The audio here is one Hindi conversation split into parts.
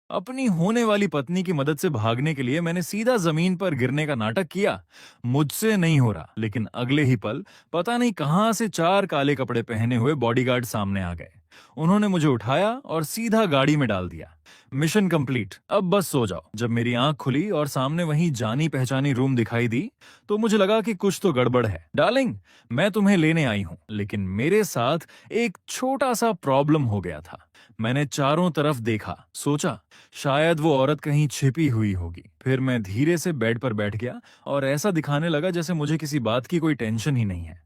अपनी होने वाली पत्नी की मदद से भागने के लिए मैंने सीधा जमीन पर गिरने का नाटक किया। मुझसे नहीं हो रहा, लेकिन अगले ही पल पता नहीं कहां से चार काले कपड़े पहने हुए बॉडीगार्ड सामने आ गए। उन्होंने मुझे उठाया और सीधा गाड़ी में डाल दिया। मिशन कंप्लीट, अब बस सो जाओ। जब मेरी आंख खुली और सामने वही जानी पहचानी रूम दिखाई दी, तो मुझे लगा कि कुछ तो गड़बड़ है। डार्लिंग, मैं तुम्हें लेने आई हूं, लेकिन मेरे साथ एक छोटा सा प्रॉब्लम हो गया था। मैंने चारों तरफ देखा, सोचा शायद वो औरत कहीं छिपी हुई होगी। फिर मैं धीरे से बेड पर बैठ गया और ऐसा दिखाने लगा जैसे मुझे किसी बात की कोई टेंशन ही नहीं है।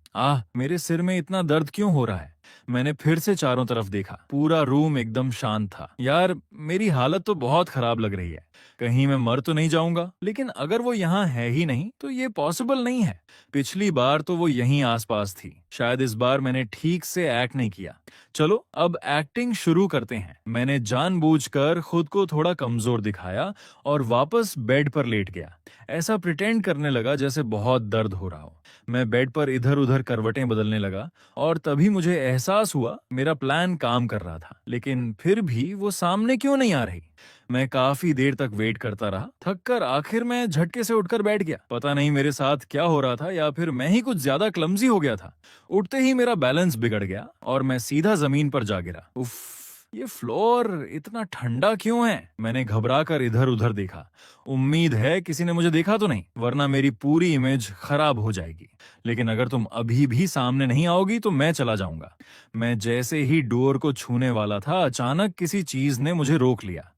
मेरे सिर में इतना दर्द क्यों हो रहा है? मैंने फिर से चारों तरफ देखा। पूरा रूम एकदम शांत था। यार, मेरी हालत तो बहुत खराब लग रही है। कहीं मैं मर तो नहीं जाऊंगा? लेकिन अगर वो यहाँ है ही नहीं तो ये पॉसिबल नहीं है। पिछली बार तो वो यहीं आसपास थी। शायद इस बार मैंने ठीक से एक्ट नहीं किया। चलो अब एक्टिंग शुरू करते हैं। मैंने जानबूझकर खुद को थोड़ा कमजोर दिखाया और वापस बेड पर लेट गया। ऐसा प्रिटेंड करने लगा जैसे बहुत दर्द हो रहा हो। मैं बेड पर इधर उधर करवटें बदलने लगा और तभी मुझे एहसास हुआ मेरा प्लान काम कर रहा था। लेकिन फिर भी वो सामने क्यों नहीं आ रही? मैं काफी देर तक वेट करता रहा। थक कर आखिर मैं झटके से उठकर बैठ गया। पता नहीं मेरे साथ क्या हो रहा था, या फिर मैं ही कुछ ज्यादा क्लमजी हो गया था। उठते ही मेरा बैलेंस बिगड़ गया और मैं सीधा जमीन पर जा गिरा। उफ, ये फ्लोर इतना ठंडा क्यों है? मैंने घबरा कर इधर उधर देखा। उम्मीद है किसी ने मुझे देखा तो नहीं, वरना मेरी पूरी इमेज खराब हो जाएगी। लेकिन अगर तुम अभी भी सामने नहीं आओगी तो मैं चला जाऊंगा। मैं जैसे ही डोर को छूने वाला था, अचानक किसी चीज ने मुझे रोक लिया।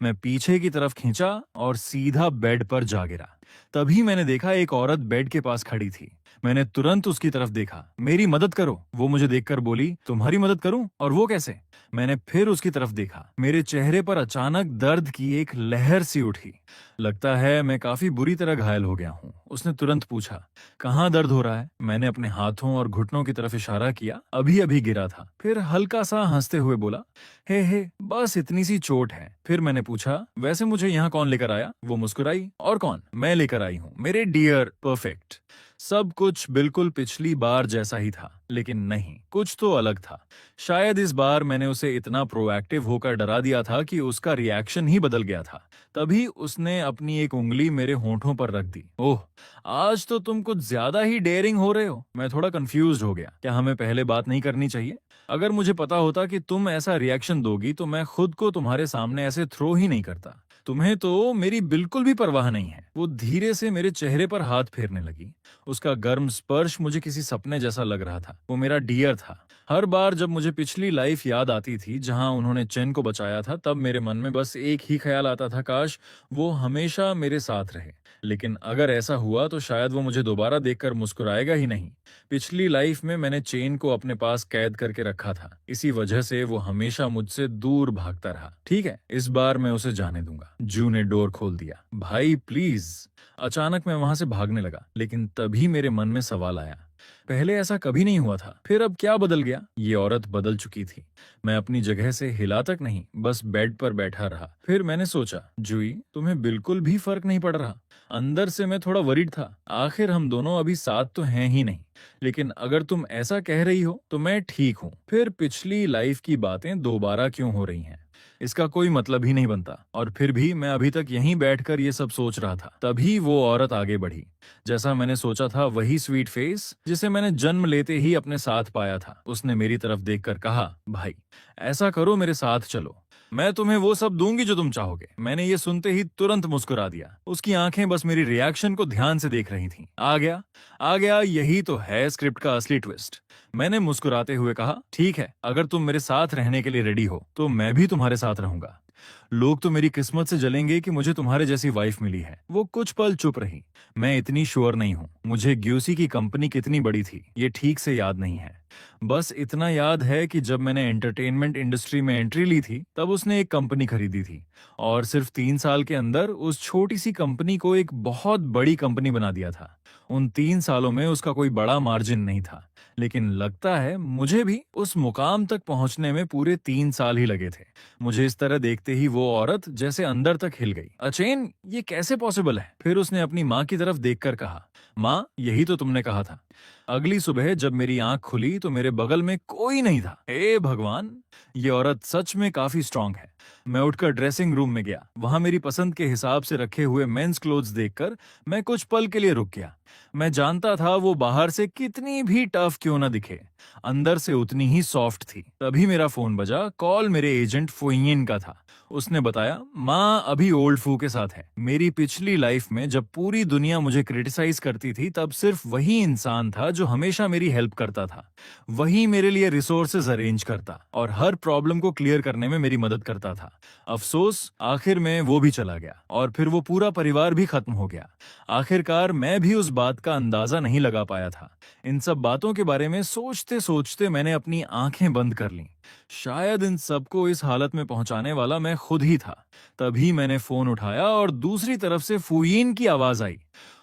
मैं पीछे की तरफ खींचा और सीधा बेड पर जा गिरा। तभी मैंने देखा एक औरत बेड के पास खड़ी थी। मैंने तुरंत उसकी तरफ देखा। मेरी मदद करो, वो मुझे देखकर बोली। तुम्हारी मदद करूं? और वो कैसे? मैंने फिर उसकी तरफ देखा। मेरे चेहरे पर अचानक दर्द की एक लहर सी उठी। लगता है मैं काफी बुरी तरह घायल हो गया हूँ। उसने तुरंत पूछा, कहाँ दर्द हो रहा है? मैंने अपने हाथों और घुटनों की तरफ इशारा किया। अभी अभी गिरा था। फिर हल्का सा हंसते हुए बोला, हे बस इतनी सी चोट है। फिर मैंने पूछा, वैसे मुझे यहाँ कौन लेकर आया? वो मुस्कुराई, और कौन? मैं लेकर आई हूँ मेरे डियर। परफेक्ट। सब कुछ बिल्कुल पिछली बार जैसा ही था, लेकिन नहीं, कुछ तो अलग था। शायद इस बार मैंने उसे इतना प्रोएक्टिव होकर डरा दिया था कि उसका रिएक्शन ही बदल गया था। तभी उसने अपनी एक उंगली मेरे होंठों पर रख दी। ओह, आज तो तुम कुछ ज्यादा ही डेयरिंग हो रहे हो। मैं थोड़ा कंफ्यूज हो गया। क्या हमें पहले बात नहीं करनी चाहिए? अगर मुझे पता होता कि तुम ऐसा रिएक्शन दोगी तो मैं खुद को तुम्हारे सामने ऐसे थ्रो ही नहीं करता। तुम्हें तो मेरी बिल्कुल भी परवाह नहीं है। वो धीरे से मेरे चेहरे पर हाथ फेरने लगी। उसका गर्म स्पर्श मुझे किसी सपने जैसा लग रहा था। वो मेरा डियर था। हर बार जब मुझे पिछली लाइफ याद आती थी जहां उन्होंने चेन को बचाया था, तब मेरे मन में बस एक ही ख्याल आता था, काश वो हमेशा मेरे साथ रहे। लेकिन अगर ऐसा हुआ तो शायद वो मुझे दोबारा देखकर मुस्कुराएगा ही नहीं। पिछली लाइफ में मैंने चेन को अपने पास कैद करके रखा था। इसी वजह से वो हमेशा मुझसे दूर भागता रहा। ठीक है, इस बार मैं उसे जाने दूंगा। जू ने डोर खोल दिया। भाई प्लीज। अचानक मैं वहां से भागने लगा, लेकिन तभी मेरे मन में सवाल आया, पहले ऐसा कभी नहीं हुआ था, फिर अब क्या बदल गया? ये औरत बदल चुकी थी। मैं अपनी जगह से हिला तक नहीं, बस बेड पर बैठा रहा। फिर मैंने सोचा, जूई, तुम्हें बिल्कुल भी फर्क नहीं पड़ रहा। अंदर से मैं थोड़ा वरीड था। आखिर हम दोनों अभी साथ तो हैं ही नहीं। लेकिन अगर तुम ऐसा कह रही हो तो मैं ठीक हूँ। फिर पिछली लाइफ की बातें दोबारा क्यों हो रही हैं? इसका कोई मतलब ही नहीं बनता। और फिर भी मैं अभी तक यहीं बैठकर ये सब सोच रहा था। तभी वो औरत आगे बढ़ी। जैसा मैंने सोचा था, वही स्वीट फेस जिसे मैंने जन्म लेते ही अपने साथ पाया था। उसने मेरी तरफ देखकर कहा, भाई ऐसा करो, मेरे साथ चलो। मैं तुम्हें वो सब दूंगी जो तुम चाहोगे। मैंने ये सुनते ही तुरंत मुस्कुरा दिया। उसकी आंखें बस मेरी रिएक्शन को ध्यान से देख रही थीं। आ गया, आ गया, यही तो है स्क्रिप्ट का असली ट्विस्ट। मैंने मुस्कुराते हुए कहा, ठीक है, अगर तुम मेरे साथ रहने के लिए रेडी हो तो मैं भी तुम्हारे साथ रहूंगा। लोग तो मेरी किस्मत से जलेंगे कि मुझे तुम्हारे जैसी वाइफ मिली है। वो कुछ पल चुप रही। मैं इतनी श्योर नहीं हूँ। मुझे ग्यूसी की कंपनी कितनी बड़ी थी ये ठीक से याद नहीं है। बस इतना याद है कि जब मैंने एंटरटेनमेंट इंडस्ट्री में एंट्री ली थी, तब उसने एक कंपनी खरीदी थी और सिर्फ 3 साल के अंदर उस छोटी सी कंपनी को एक बहुत बड़ी कंपनी बना दिया था। उन 3 सालों में उसका कोई बड़ा मार्जिन नहीं था, लेकिन लगता है मुझे भी उस मुकाम तक पहुंचने में पूरे 3 साल ही लगे थे। मुझे इस तरह देखते ही वो औरत जैसे अंदर तक हिल गई। अचेन, ये कैसे पॉसिबल है? फिर उसने अपनी माँ की तरफ देखकर कहा, माँ, यही तो तुमने कहा था। अगली सुबह जब मेरी आंख खुली तो मेरे बगल में कोई नहीं था। हे भगवान, ये औरत सच में काफी स्ट्रांग है। मैं उठकर ड्रेसिंग रूम में गया। वहां मेरी पसंद के हिसाब से रखे हुए मेंस क्लोथ्स देखकर मैं कुछ पल के लिए रुक गया। मैं जानता था वो बाहर से कितनी भी टफ क्यों ना दिखे, अंदर से उतनी ही सॉफ्ट थी। तभी मेरा फोन बजा। कॉल मेरे एजेंट फुइयिन का था। उसने बताया, माँ अभी ओल्ड फू के साथ है। मेरी पिछली लाइफ में जब पूरी दुनिया मुझे क्रिटिसाइज करती थी तब सिर्फ वही इंसान था जो हमेशा मेरी हेल्प करता था। वही मेरे लिए रिसोर्सेज अरेंज करता और हर प्रॉब्लम को क्लियर करने में मेरी मदद करता था। अफसोस, आखिर में वो भी चला गया और फिर वो पूरा परिवार भी खत्म हो गया। आखिरकार मैं भी उस बात का अंदाजा नहीं लगा पाया था। इन सब बातों के बारे में सोचते सोचते मैंने अपनी आंखें बंद कर लीं। शायद इन सबको इस हालत में पहुंचाने वाला मैं खुद ही था। तभी मैंने फोन उठाया और दूसरी तरफ से फुयीन की आवाज आई।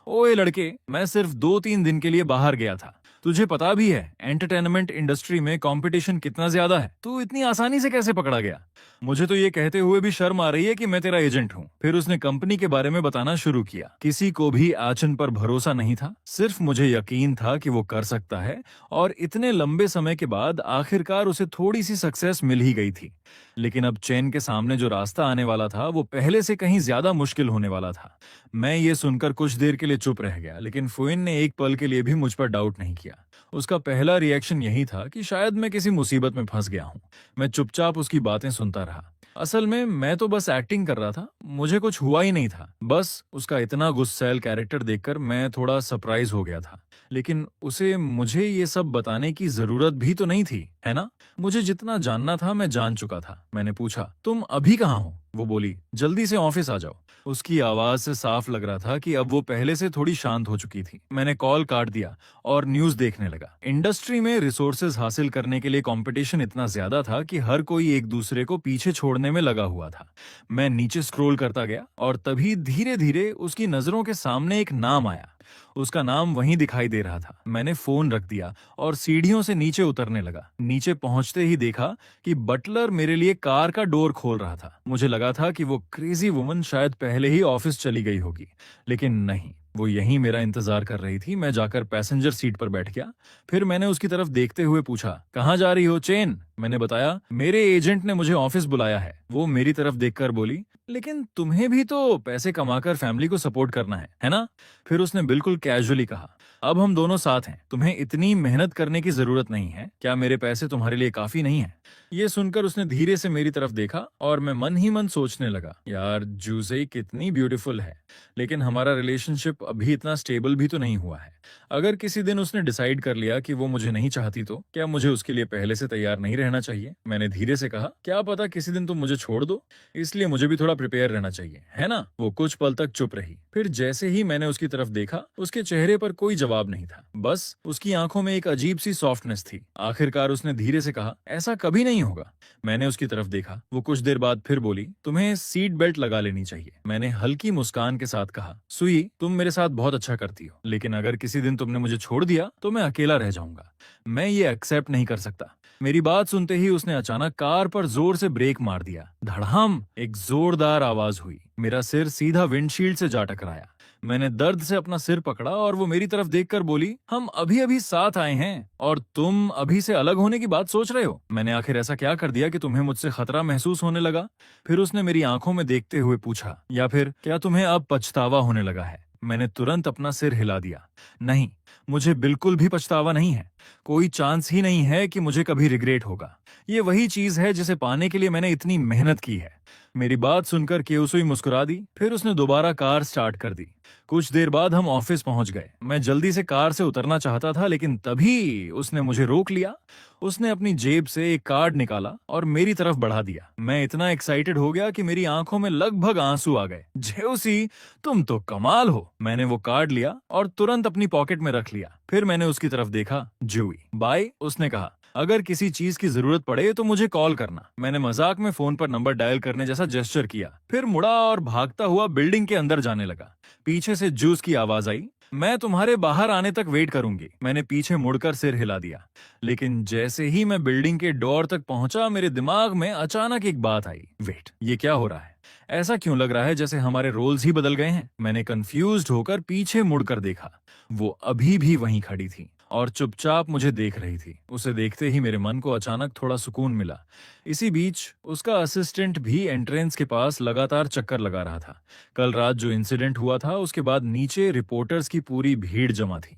ओए लड़के, मैं सिर्फ 2-3 दिन के लिए बाहर गया था। तुझे पता भी है एंटरटेनमेंट इंडस्ट्री में कंपटीशन कितना ज्यादा है। तू इतनी आसानी से कैसे पकड़ा गया? मुझे तो ये कहते हुए भी शर्म आ रही है कि मैं तेरा एजेंट हूँ। फिर उसने कंपनी के बारे में बताना शुरू किया। किसी को भी आचन पर भरोसा नहीं था, सिर्फ मुझे यकीन था कि वो कर सकता है। और इतने लंबे समय के बाद आखिरकार उसे थोड़ी सी सक्सेस मिल ही गई थी। लेकिन अब चेन के सामने जो रास्ता आने वाला था वो पहले से कहीं ज्यादा मुश्किल होने वाला था। मैं ये सुनकर कुछ देर के लिए चुप रह गया, लेकिन फुइन ने एक पल के लिए भी मुझ पर डाउट नहीं किया। उसका पहला रिएक्शन यही था कि शायद मैं किसी मुसीबत में फंस गया हूं। मैं चुपचाप उसकी बातें सुनता रहा। असल में मैं तो बस एक्टिंग कर रहा था, मुझे कुछ हुआ ही नहीं था। बस उसका इतना गुस्सैल कैरेक्टर देखकर मैं थोड़ा सरप्राइज हो गया था। लेकिन उसे मुझे ये सब बताने की जरूरत भी तो नहीं थी, है ना? मुझे जितना जानना था मैं जान चुका था। मैंने पूछा, तुम अभी कहाँ हो? वो बोली, जल्दी से ऑफिस आ जाओ। उसकी आवाज से साफ लग रहा था कि अब वो पहले से थोड़ी शांत हो चुकी थी। मैंने कॉल काट दिया और न्यूज देखने लगा। इंडस्ट्री में रिसोर्सेज हासिल करने के लिए कंपटीशन इतना ज्यादा था कि हर कोई एक दूसरे को पीछे छोड़ने में लगा हुआ था। मैं नीचे स्क्रॉल करता गया और तभी धीरे धीरे उसकी नजरों के सामने एक नाम आया। उसका नाम वहीं दिखाई दे रहा था। मैंने फोन रख दिया और सीढ़ियों से नीचे उतरने लगा। नीचे पहुंचते ही देखा कि बटलर मेरे लिए कार का डोर खोल रहा था। मुझे लगा था कि वो क्रेजी वुमन शायद पहले ही ऑफिस चली गई होगी, लेकिन नहीं, वो यहीं मेरा इंतजार कर रही थी। मैं जाकर पैसेंजर सीट पर बैठ गया। फिर मैंने उसकी तरफ देखते हुए पूछा, कहाँ जा रही हो चेन? मैंने बताया, मेरे एजेंट ने मुझे ऑफिस बुलाया है। वो मेरी तरफ देखकर बोली, लेकिन तुम्हें भी तो पैसे कमाकर फैमिली को सपोर्ट करना है ना? फिर उसने बिल्कुल कैजुअली कहा, अब हम दोनों साथ हैं, तुम्हें इतनी मेहनत करने की जरूरत नहीं है। क्या मेरे पैसे तुम्हारे लिए काफी नहीं है? ये सुनकर उसने धीरे से मेरी तरफ देखा और मैं मन ही मन सोचने लगा, यार जूसे कितनी ब्यूटीफुल है, लेकिन हमारा रिलेशनशिप अभी इतना स्टेबल भी तो नहीं हुआ है। अगर किसी दिन उसने डिसाइड कर लिया कि वो मुझे नहीं चाहती तो क्या मुझे उसके लिए पहले से तैयार नहीं रहना चाहिए? मैंने धीरे से कहा, क्या पता किसी दिन तुम मुझे छोड़ दो, इसलिए मुझे भी थोड़ा प्रिपेयर रहना चाहिए, है ना? वो कुछ पल तक चुप रही। फिर जैसे ही मैंने उसकी तरफ देखा, उसके चेहरे पर कोई जवाब नहीं था, बस उसकी आंखों में एक अजीब सी सॉफ्टनेस थी। आखिरकार उसने धीरे से कहा, ऐसा कभी नहीं होगा। मैंने उसकी तरफ देखा। वो कुछ देर बाद फिर बोली, तुम्हें सीट बेल्ट लगा लेनी चाहिए। मैंने हल्की मुस्कान के साथ कहा, सुई, तुम मेरे साथ बहुत अच्छा करती हो, लेकिन अगर किसी दिन तुमने मुझे छोड़ दिया तो मैं अकेला रह जाऊंगा। मैं ये एक्सेप्ट नहीं कर सकता। मेरी बात सुनते ही उसने अचानक कार पर जोर से ब्रेक मार दिया। धड़ाम, एक जोरदार आवाज हुई। मेरा सिर सीधा विंडशील्ड से जा टकराया। मैंने दर्द से अपना सिर पकड़ा और वो मेरी तरफ देखकर बोली, हम अभी अभी साथ आए हैं और तुम अभी से अलग होने की बात सोच रहे हो? मैंने आखिर ऐसा क्या कर दिया कि तुम्हें मुझसे खतरा महसूस होने लगा? फिर उसने मेरी आंखों में देखते हुए पूछा, या फिर क्या तुम्हें अब पछतावा होने लगा है? मैंने तुरंत अपना सिर हिला दिया। नहीं, मुझे बिल्कुल भी पछतावा नहीं है। कोई चांस ही नहीं है कि मुझे कभी रिग्रेट होगा। ये वही चीज है जिसे पाने के लिए मैंने इतनी मेहनत की है। मेरी बात सुनकर केउसुई मुस्कुरा दी। फिर उसने दोबारा कार स्टार्ट कर दी। कुछ देर बाद हम ऑफिस पहुंच गए। मैं जल्दी से कार से उतरना चाहता था, लेकिन तभी उसने मुझे रोक लिया। उसने अपनी जेब से एक कार्ड निकाला और मेरी तरफ बढ़ा दिया। मैं इतना एक्साइटेड हो गया कि मेरी आंखों में लगभग आंसू आ गए। जेउसी, तुम तो कमाल हो। मैंने वो कार्ड लिया और तुरंत अपनी पॉकेट में रख लिया। फिर मैंने उसकी तरफ देखा। जूई, बाय, उसने कहा, अगर किसी चीज की जरूरत पड़े तो मुझे कॉल करना। मैंने मजाक में फोन पर नंबर डायल करने जैसा जेस्चर किया, फिर मुड़ा और भागता हुआ बिल्डिंग के अंदर जाने लगा। पीछे से जूस की आवाज आई, मैं तुम्हारे बाहर आने तक वेट करूंगी। मैंने पीछे मुड़कर सिर हिला दिया, लेकिन जैसे ही मैं बिल्डिंग के डोर तक पहुंचा, मेरे दिमाग में अचानक एक बात आई, वेट, ये क्या हो रहा है? ऐसा क्यों लग रहा है जैसे हमारे रोल्स ही बदल गए हैं? मैंने कंफ्यूज्ड होकर पीछे मुड़कर देखा। वो अभी भी वहीं खड़ी थी और चुपचाप मुझे देख रही थी। उसे देखते ही मेरे मन को अचानक थोड़ा सुकून मिला। इसी बीच उसका असिस्टेंट भी एंट्रेंस के पास लगातार चक्कर लगा रहा था। कल रात जो इंसिडेंट हुआ था उसके बाद नीचे रिपोर्टर्स की पूरी भीड़ जमा थी।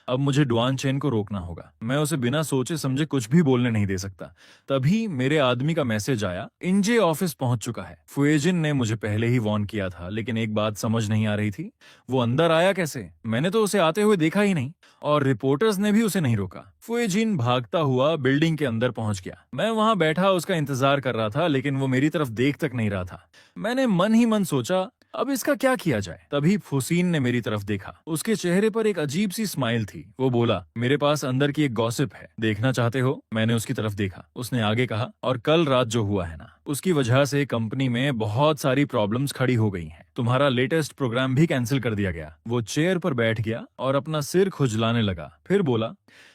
अब मुझे डुआन चेन को रोकना होगा। मैं उसे बिना सोचे समझे कुछ भी बोलने नहीं दे सकता। तभी मेरे आदमी का मैसेज आया, इंजे ऑफिस पहुंच चुका है। फुएजिन ने मुझे पहले ही वार्न किया था, लेकिन एक बात समझ नहीं आ रही थी, वो अंदर आया कैसे? मैंने तो उसे आते हुए देखा ही नहीं, और रिपोर्टर्स ने भी उसे नहीं रोका। फुएजिन भागता हुआ बिल्डिंग के अंदर पहुंच गया। मैं वहां बैठा उसका इंतजार कर रहा था, लेकिन वो मेरी तरफ देख तक नहीं रहा था। मैंने मन ही मन सोचा, अब इसका क्या किया जाए? तभी फुसीन ने मेरी तरफ देखा। उसके चेहरे पर एक अजीब सी स्माइल थी। वो बोला, मेरे पास अंदर की एक गॉसिप है, देखना चाहते हो? मैंने उसकी तरफ देखा। उसने आगे कहा, और कल रात जो हुआ है ना, उसकी वजह से कंपनी में बहुत सारी प्रॉब्लम्स खड़ी हो गई हैं। तुम्हारा लेटेस्ट प्रोग्राम भी कैंसिल कर दिया गया। वो चेयर पर बैठ गया और अपना सिर खुजलाने लगा। फिर बोला,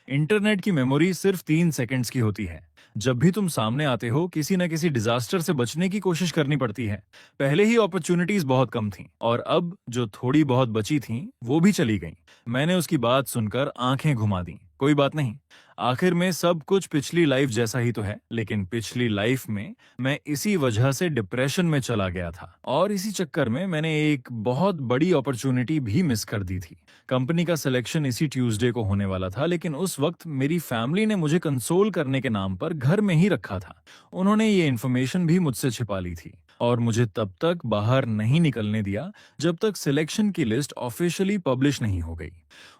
इंटरनेट की मेमोरी सिर्फ 3 सेकंड्स की होती है। जब भी तुम सामने आते हो, किसी न किसी डिजास्टर से बचने की कोशिश करनी पड़ती है। पहले ही अपॉर्चुनिटीज बहुत कम थीं, और अब जो थोड़ी बहुत बची थीं, वो भी चली गईं। मैंने उसकी बात सुनकर आंखें घुमा दी। कोई बात नहीं, आखिर में सब कुछ पिछली लाइफ जैसा ही तो है। लेकिन पिछली लाइफ में मैं इसी वजह से डिप्रेशन में चला गया था, और इसी चक्कर में मैंने एक बहुत बड़ी अपॉर्चुनिटी भी मिस कर दी थी। कंपनी का सिलेक्शन इसी ट्यूसडे को होने वाला था, लेकिन उस वक्त मेरी फैमिली ने मुझे कंसोल करने के नाम पर घर में ही रखा था। उन्होंने ये इन्फॉर्मेशन भी मुझसे छिपा ली थी, और मुझे तब तक बाहर नहीं निकलने दिया जब तक सिलेक्शन की लिस्ट ऑफिशियली पब्लिश नहीं हो गई।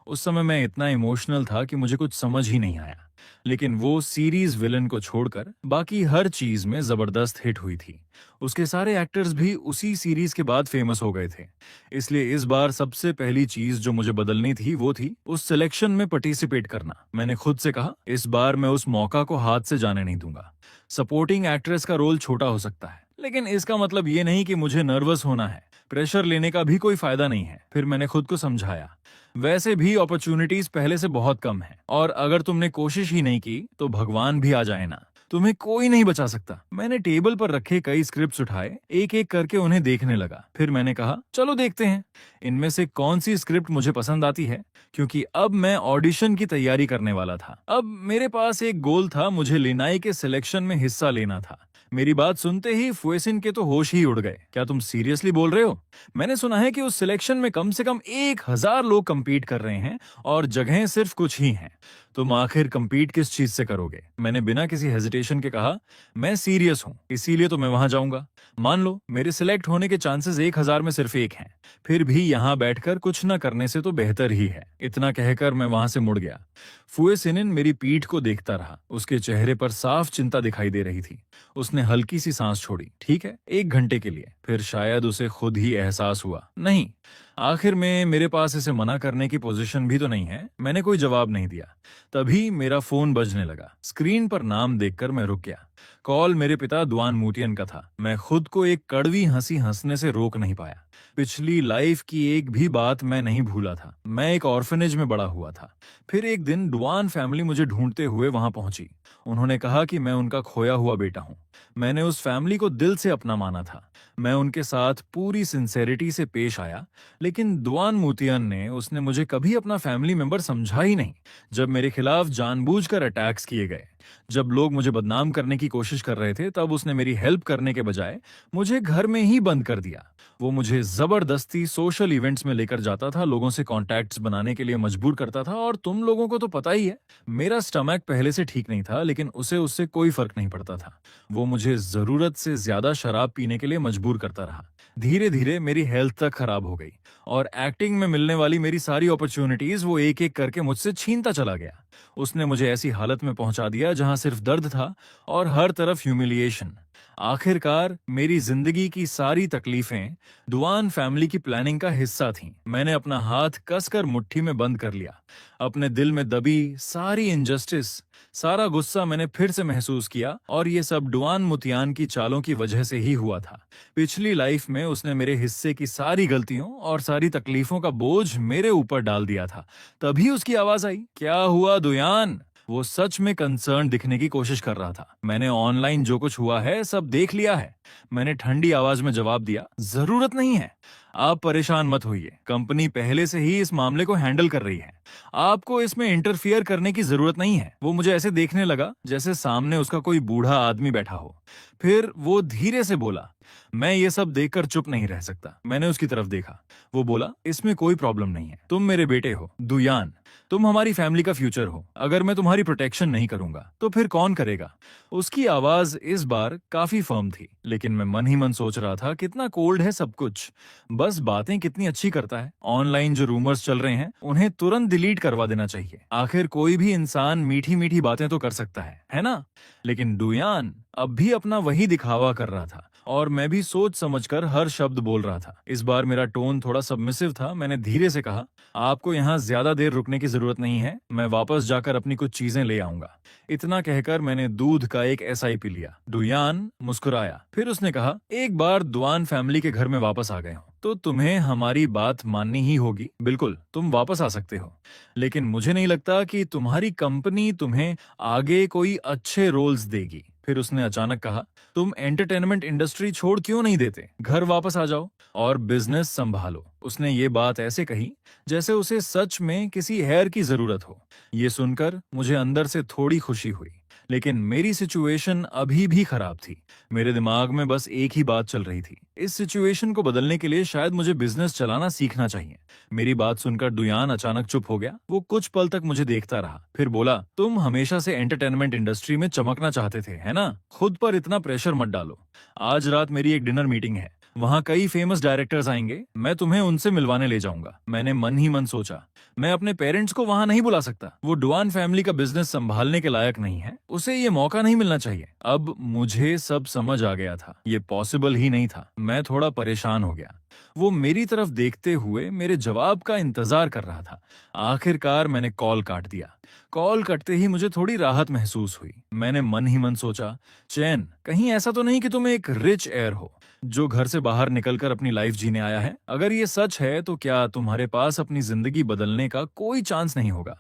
उस समय मैं इतना इमोशनल था कि मुझे कुछ समझ ही नहीं आया। लेकिन वो सीरीज विलन को छोड़कर बाकी हर चीज में जबरदस्त हिट हुई थी। उसके सारे एक्टर्स भी उसी सीरीज के बाद फेमस हो गए थे। इसलिए इस बार सबसे पहली चीज जो मुझे बदलनी थी वो थी उस सिलेक्शन में पार्टिसिपेट करना। मैंने खुद से कहा, इस बार मैं उस मौका को हाथ से जाने नहीं दूंगा। सपोर्टिंग एक्ट्रेस का रोल छोटा हो सकता है, लेकिन इसका मतलब ये नहीं कि मुझे नर्वस होना है। प्रेशर लेने का भी कोई फायदा नहीं है। फिर मैंने खुद को समझाया, वैसे भी अपॉर्चुनिटीज पहले से बहुत कम हैं, और अगर तुमने कोशिश ही नहीं की तो भगवान भी आ जाए ना, तुम्हें कोई नहीं बचा सकता। मैंने टेबल पर रखे कई स्क्रिप्ट्स उठाए, एक एक करके उन्हें देखने लगा। फिर मैंने कहा, चलो देखते हैं इनमें से कौन सी स्क्रिप्ट मुझे पसंद आती है, क्योंकि अब मैं ऑडिशन की तैयारी करने वाला था। अब मेरे पास एक गोल था, मुझे लिनाई के सिलेक्शन में हिस्सा लेना था। मेरी बात सुनते ही फुएसिन के तो होश ही उड़ गए। क्या तुम सीरियसली बोल रहे हो? मैंने सुना है कि उस सिलेक्शन में कम से कम 1000 लोग कंपीट कर रहे हैं, और जगहें सिर्फ कुछ ही हैं। तुम आखिर कंपीट किस चीज से करोगे? मैंने बिना किसी हेजिटेशन के कहा, मैं सीरियस हूं, इसीलिए तो मैं वहां जाऊंगा। मान लो मेरे सिलेक्ट होने के चांसेस 1000 में सिर्फ एक हैं, फिर भी यहां बैठकर कुछ न करने से तो बेहतर ही है। इतना कहकर मैं वहां से मुड़ गया। फुएसिन मेरी पीठ को देखता रहा। उसके चेहरे पर साफ चिंता दिखाई दे रही थी। उसने हल्की सी सांस छोड़ी। ठीक है, 1 घंटे के लिए। फिर शायद उसे खुद ही एहसास हुआ, नहीं, आखिर में मेरे पास इसे मना करने की पोजीशन भी तो नहीं है। मैंने कोई जवाब नहीं दिया। तभी मेरा फोन बजने लगा। स्क्रीन पर नाम देखकर मैं रुक गया। कॉल मेरे पिता दुआन मूटियन का था। मैं खुद को एक कड़वी हंसी हंसने से रोक नहीं पाया। पिछली लाइफ की एक भी बात मैं नहीं भूला था। मैं एक ऑर्फनेज में बड़ा हुआ था। फिर एक दिन डुआन फैमिली मुझे ढूंढते हुए वहां पहुंची। उन्होंने कहा कि मैं उनका खोया हुआ बेटा हूं। मैंने उस फैमिली को दिल से अपना माना था। मैं उनके साथ पूरी सिंसेरिटी से पेश आया, लेकिन दुआन मूतियन ने उसने मुझे कभी अपना फैमिली मेंबर समझा ही नहीं। जब मेरे खिलाफ जानबूझकर अटैक्स किए गए, जब लोग मुझे बदनाम करने की कोशिश कर रहे थे, तब उसने मेरी हेल्प करने के बजाय मुझे घर में ही बंद कर दिया। वो मुझे जबरदस्ती सोशल इवेंट्स में लेकर जाता था, लोगों से कॉन्टैक्ट्स बनाने के लिए मजबूर करता था, और तुम लोगों को तो पता ही है, मेरा स्टमक पहले से ठीक नहीं था, लेकिन उसे उससे कोई फर्क नहीं पड़ता था। वो मुझे जरूरत से ज्यादा शराब पीने के लिए मजबूर करता रहा। धीरे धीरे मेरी हेल्थ तक खराब हो गई, और एक्टिंग में मिलने वाली मेरी सारी अपॉर्चुनिटीज वो एक एक करके मुझसे छीनता चला गया। उसने मुझे ऐसी हालत में पहुंचा दिया जहां सिर्फ दर्द था और हर तरफ ह्यूमिलिएशन। आखिरकार मेरी जिंदगी की सारी तकलीफें दुआन फैमिली की प्लानिंग का हिस्सा थीं। मैंने अपना हाथ कसकर मुट्ठी में बंद कर लिया। अपने दिल में दबी सारी इनजस्टिस, सारा गुस्सा मैंने फिर से महसूस किया, और ये सब डुआन मुतियान की चालों की वजह से ही हुआ था। पिछली लाइफ में उसने मेरे हिस्से की सारी गलतियों और सारी तकलीफों का बोझ मेरे ऊपर डाल दिया था। तभी उसकी आवाज आई, क्या हुआ दुयान? वो सच में कंसर्न दिखने की कोशिश कर रहा था। मैंने ऑनलाइन जो कुछ हुआ है सब देख लिया है। मैंने ठंडी आवाज में जवाब दिया, जरूरत नहीं है। आप परेशान मत होइए, कंपनी पहले से ही इस मामले को हैंडल कर रही है। आपको इसमें इंटरफियर करने की जरूरत नहीं है। वो मुझे ऐसे देखने लगा जैसे सामने उसका कोई बूढ़ा आदमी बैठा हो। फिर वो धीरे से बोला, मैं ये सब देखकर चुप नहीं रह सकता। मैंने उसकी तरफ देखा। वो बोला, इसमें कोई प्रॉब्लम नहीं है। तुम मेरे बेटे हो, दुयान। तुम हमारी फैमिली का फ्यूचर हो। अगर मैं तुम्हारी प्रोटेक्शन नहीं करूंगा तो फिर कौन करेगा? उसकी आवाज इस बार काफी फर्म थी, लेकिन मैं मन ही मन सोच रहा था कितना कोल्ड है सब कुछ। बस बातें कितनी अच्छी करता है। ऑनलाइन जो रूमर्स चल रहे हैं उन्हें तुरंत डिलीट करवा देना चाहिए। आखिर कोई भी इंसान मीठी मीठी बातें तो कर सकता है ना? लेकिन डुयान अब भी अपना वही दिखावा कर रहा था और मैं भी सोच समझकर हर शब्द बोल रहा था। इस बार मेरा टोन थोड़ा सबमिसिव था। मैंने धीरे से कहा, आपको यहाँ ज्यादा देर रुकने की जरूरत नहीं है। मैं वापस जाकर अपनी कुछ चीजें ले आऊंगा। इतना कहकर मैंने दूध का एक एसआई पी लिया। डुयान मुस्कुराया। फिर उसने कहा, एक बार दुआन फैमिली के घर में वापस आ गए हो तो तुम्हें हमारी बात माननी ही होगी। बिल्कुल, तुम वापस आ सकते हो, लेकिन मुझे नहीं लगता कि तुम्हारी कंपनी तुम्हें आगे कोई अच्छे रोल्स देगी। फिर उसने अचानक कहा, तुम एंटरटेनमेंट इंडस्ट्री छोड़ क्यों नहीं देते? घर वापस आ जाओ और बिजनेस संभालो। उसने ये बात ऐसे कही जैसे उसे सच में किसी हेयर की जरूरत हो। ये सुनकर मुझे अंदर से थोड़ी खुशी हुई, लेकिन मेरी सिचुएशन अभी भी खराब थी। मेरे दिमाग में बस एक ही बात चल रही थी, इस सिचुएशन को बदलने के लिए शायद मुझे बिजनेस चलाना सीखना चाहिए। मेरी बात सुनकर डुयान अचानक चुप हो गया। वो कुछ पल तक मुझे देखता रहा, फिर बोला, तुम हमेशा से एंटरटेनमेंट इंडस्ट्री में चमकना चाहते थे, है ना? खुद पर इतना प्रेशर मत डालो। आज रात मेरी एक डिनर मीटिंग है, वहाँ कई फेमस डायरेक्टर्स आएंगे। मैं तुम्हें उनसे मिलवाने ले जाऊंगा। मैंने मन ही मन सोचा, मैं अपने पेरेंट्स को वहां नहीं बुला सकता। वो डुआन फैमिली का बिजनेस संभालने के लायक नहीं है। उसे ये मौका नहीं मिलना चाहिए। अब मुझे सब समझ आ गया था, ये पॉसिबल ही नहीं था। मैं थोड़ा परेशान हो गया। वो मेरी तरफ देखते हुए मेरे जवाब का इंतजार कर रहा था। आखिरकार मैंने कॉल काट दिया। कॉल कटते ही मुझे थोड़ी राहत महसूस हुई। मैंने मन ही मन सोचा, चैन, कहीं ऐसा तो नहीं कि तुम एक रिच एयर हो जो घर से बाहर निकलकर अपनी लाइफ जीने आया है? अगर ये सच है तो क्या तुम्हारे पास अपनी जिंदगी बदलने का कोई चांस नहीं होगा?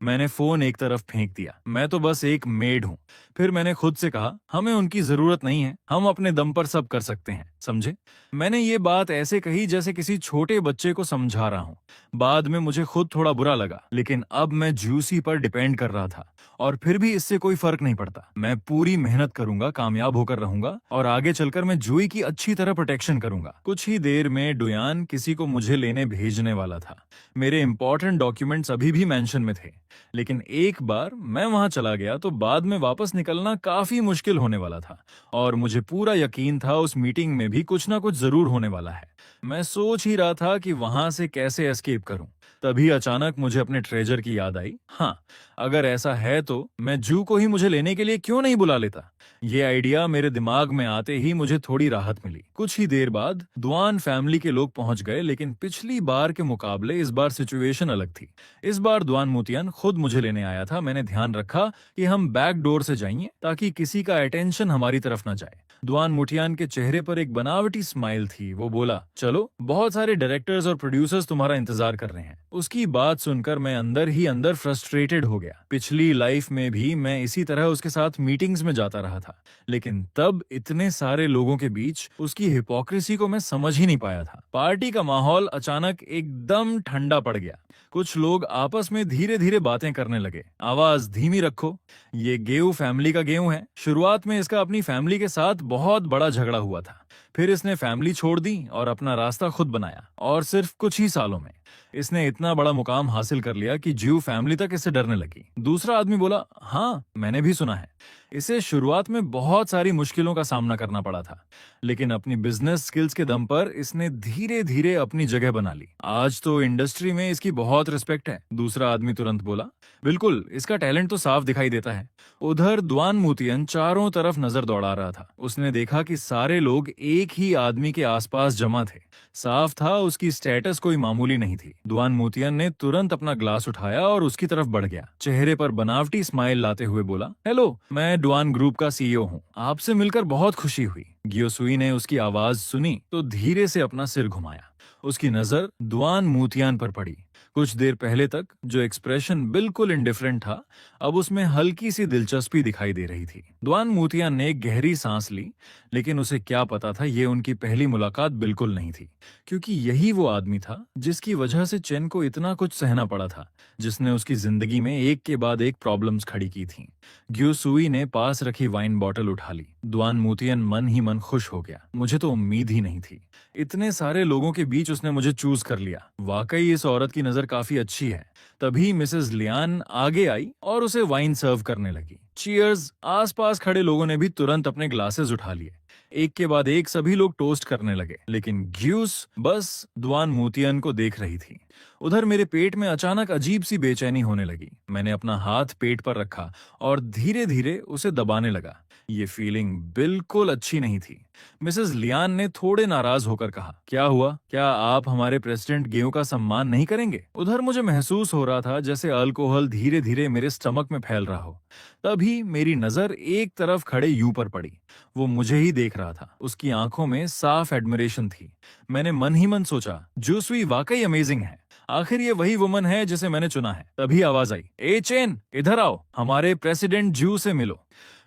मैंने फोन एक तरफ फेंक दिया। मैं तो बस एक मेड हूँ। फिर मैंने खुद से कहा, हमें उनकी जरूरत नहीं है। हम अपने दम पर सब कर सकते हैं, समझे? मैंने ये बात ऐसे कही जैसे किसी छोटे बच्चे को समझा रहा हूँ। बाद में मुझे खुद थोड़ा बुरा लगा, लेकिन अब मैं जूसी पर डिपेंड कर रहा था और फिर भी इससे कोई फर्क नहीं पड़ता। मैं पूरी मेहनत करूंगा, कामयाब होकर रहूंगा और आगे चलकर मैं जूई की अच्छी तरह प्रोटेक्शन करूंगा। कुछ ही देर में डुयान किसी को मुझे लेने भेजने वाला था। मेरे इंपॉर्टेंट डॉक्यूमेंट्स अभी भी मेंशन में थे, लेकिन एक बार मैं वहां चला गया तो बाद में वापस निकलना काफी मुश्किल होने वाला था और मुझे पूरा यकीन था उस मीटिंग में भी कुछ ना कुछ जरूर होने वाला है। मैं सोच ही रहा था कि वहां से कैसे एस्केप करूं। तभी अचानक मुझे अपने ट्रेजर की याद आई। हाँ, अगर ऐसा है तो मैं जू को ही मुझे लेने के लिए क्यों नहीं बुला लेता? ये आइडिया मेरे दिमाग में आते ही मुझे थोड़ी राहत मिली। कुछ ही देर बाद दुआन फैमिली के लोग पहुंच गए, लेकिन पिछली बार के मुकाबले इस बार सिचुएशन अलग थी। इस बार दुआन मुतियन खुद मुझे लेने आया था। मैंने ध्यान रखा कि हम बैक डोर से जाएंगे ताकि किसी का अटेंशन हमारी तरफ न जाए। दुआन मुटियान के चेहरे पर एक बनावटी स्माइल थी। वो बोला, चलो, बहुत सारे डायरेक्टर्स और प्रोड्यूसर्स तुम्हारा इंतजार कर रहे हैं। उसकी बात सुनकर मैं अंदर ही अंदर फ्रस्ट्रेटेड हो गया। पिछली लाइफ में भी मैं इसी तरह उसके साथ मीटिंग्स में जाता रहा था, लेकिन तब इतने सारे लोगों के बीच उसकी हिपोक्रेसी को मैं समझ ही नहीं पाया था। पार्टी का माहौल अचानक एकदम ठंडा पड़ गया। कुछ लोग आपस में धीरे धीरे बातें करने लगे। आवाज धीमी रखो, ये गेऊ फैमिली का गेऊ है। शुरुआत में इसका अपनी फैमिली के साथ बहुत बड़ा झगड़ा हुआ था, फिर इसने फैमिली छोड़ दी और अपना रास्ता खुद बनाया, और सिर्फ कुछ ही सालों में इसने इतना बड़ा मुकाम हासिल कर लिया कि ज्यू फैमिली तक इसे डरने लगी। दूसरा आदमी बोला, हाँ, मैंने भी सुना है। इसे शुरुआत में बहुत सारी मुश्किलों का सामना करना पड़ा था, लेकिन अपनी बिजनेस स्किल्स के दम पर इसने धीरे धीरे अपनी जगह बना ली। आज तो इंडस्ट्री में इसकी बहुत रिस्पेक्ट है। दूसरा आदमी तुरंत बोला, बिल्कुल, इसका टैलेंट तो साफ दिखाई देता है। उधर दुआन मुतियन चारों तरफ नजर दौड़ा रहा था। उसने देखा कि सारे लोग एक ही आदमी के आसपास जमा थे। साफ था उसकी स्टेटस कोई मामूली नहीं थी। दुआन मुतियन ने तुरंत अपना ग्लास उठाया और उसकी तरफ बढ़ गया। चेहरे पर बनावटी स्माइल लाते हुए बोला, हेलो, मैं डुआन ग्रुप का सीईओ हूँ। आपसे मिलकर बहुत खुशी हुई। गियोसुई ने उसकी आवाज सुनी तो धीरे से अपना सिर घुमाया। उसकी नजर दुआन मुतियन पर पड़ी। कुछ देर पहले तक जो एक्सप्रेशन बिल्कुल इंडिफरेंट था, अब उसमें हल्की सी दिलचस्पी दिखाई दे रही थी। दुआन मूतिया ने गहरी सांस ली, लेकिन उसे क्या पता था ये उनकी पहली मुलाकात बिल्कुल नहीं थी, क्योंकि यही वो आदमी था जिसकी वजह से चेन को इतना कुछ सहना पड़ा था, जिसने उसकी जिंदगी में एक के बाद एक प्रॉब्लम्स खड़ी की थी। ग्यू सुई ने पास रखी वाइन बॉटल उठा ली। दुआन मूतियन मन ही मन खुश हो गया। मुझे तो उम्मीद ही नहीं थी। इतने सारे लोगों के बीच उसने मुझे चूज कर लिया। वाकई इस औरत की नजर काफी अच्छी है। तभी मिसेस लियान आगे आई और उसे वाइन सर्व करने लगी। चीयर्स! आसपास खड़े लोगों ने भी तुरंत अपने ग्लासेस उठा लिए। एक के बाद एक सभी लोग टोस्ट करने लगे, लेकिन ग्यूस बस दुआन मूतियन को देख रही थी। उधर मेरे पेट में अचानक अजीब सी बेचैनी होने लगी। मैंने अपना हाथ पेट पर रखा और धीरे धीरे उसे दबाने लगा। ये फीलिंग बिल्कुल अच्छी नहीं थी। मिसेस लियान ने थोड़े नाराज होकर कहा, क्या हुआ? क्या आप हमारे प्रेसिडेंट गेयो का सम्मान नहीं करेंगे? उधर मुझे महसूस हो रहा था जैसे अल्कोहल धीरे धीरे मेरे स्टमक में फैल रहा हो। तभी मेरी नजर एक तरफ खड़े यू पर पड़ी। वो मुझे ही देख रहा था। उसकी आंखों में साफ एडमिरेशन थी। मैंने मन ही मन सोचा, जूसुई वाकई अमेजिंग है। आखिर ये वही वुमन है जिसे मैंने चुना है। तभी आवाज आई, ए चेन, इधर आओ, हमारे प्रेसिडेंट जू से मिलो।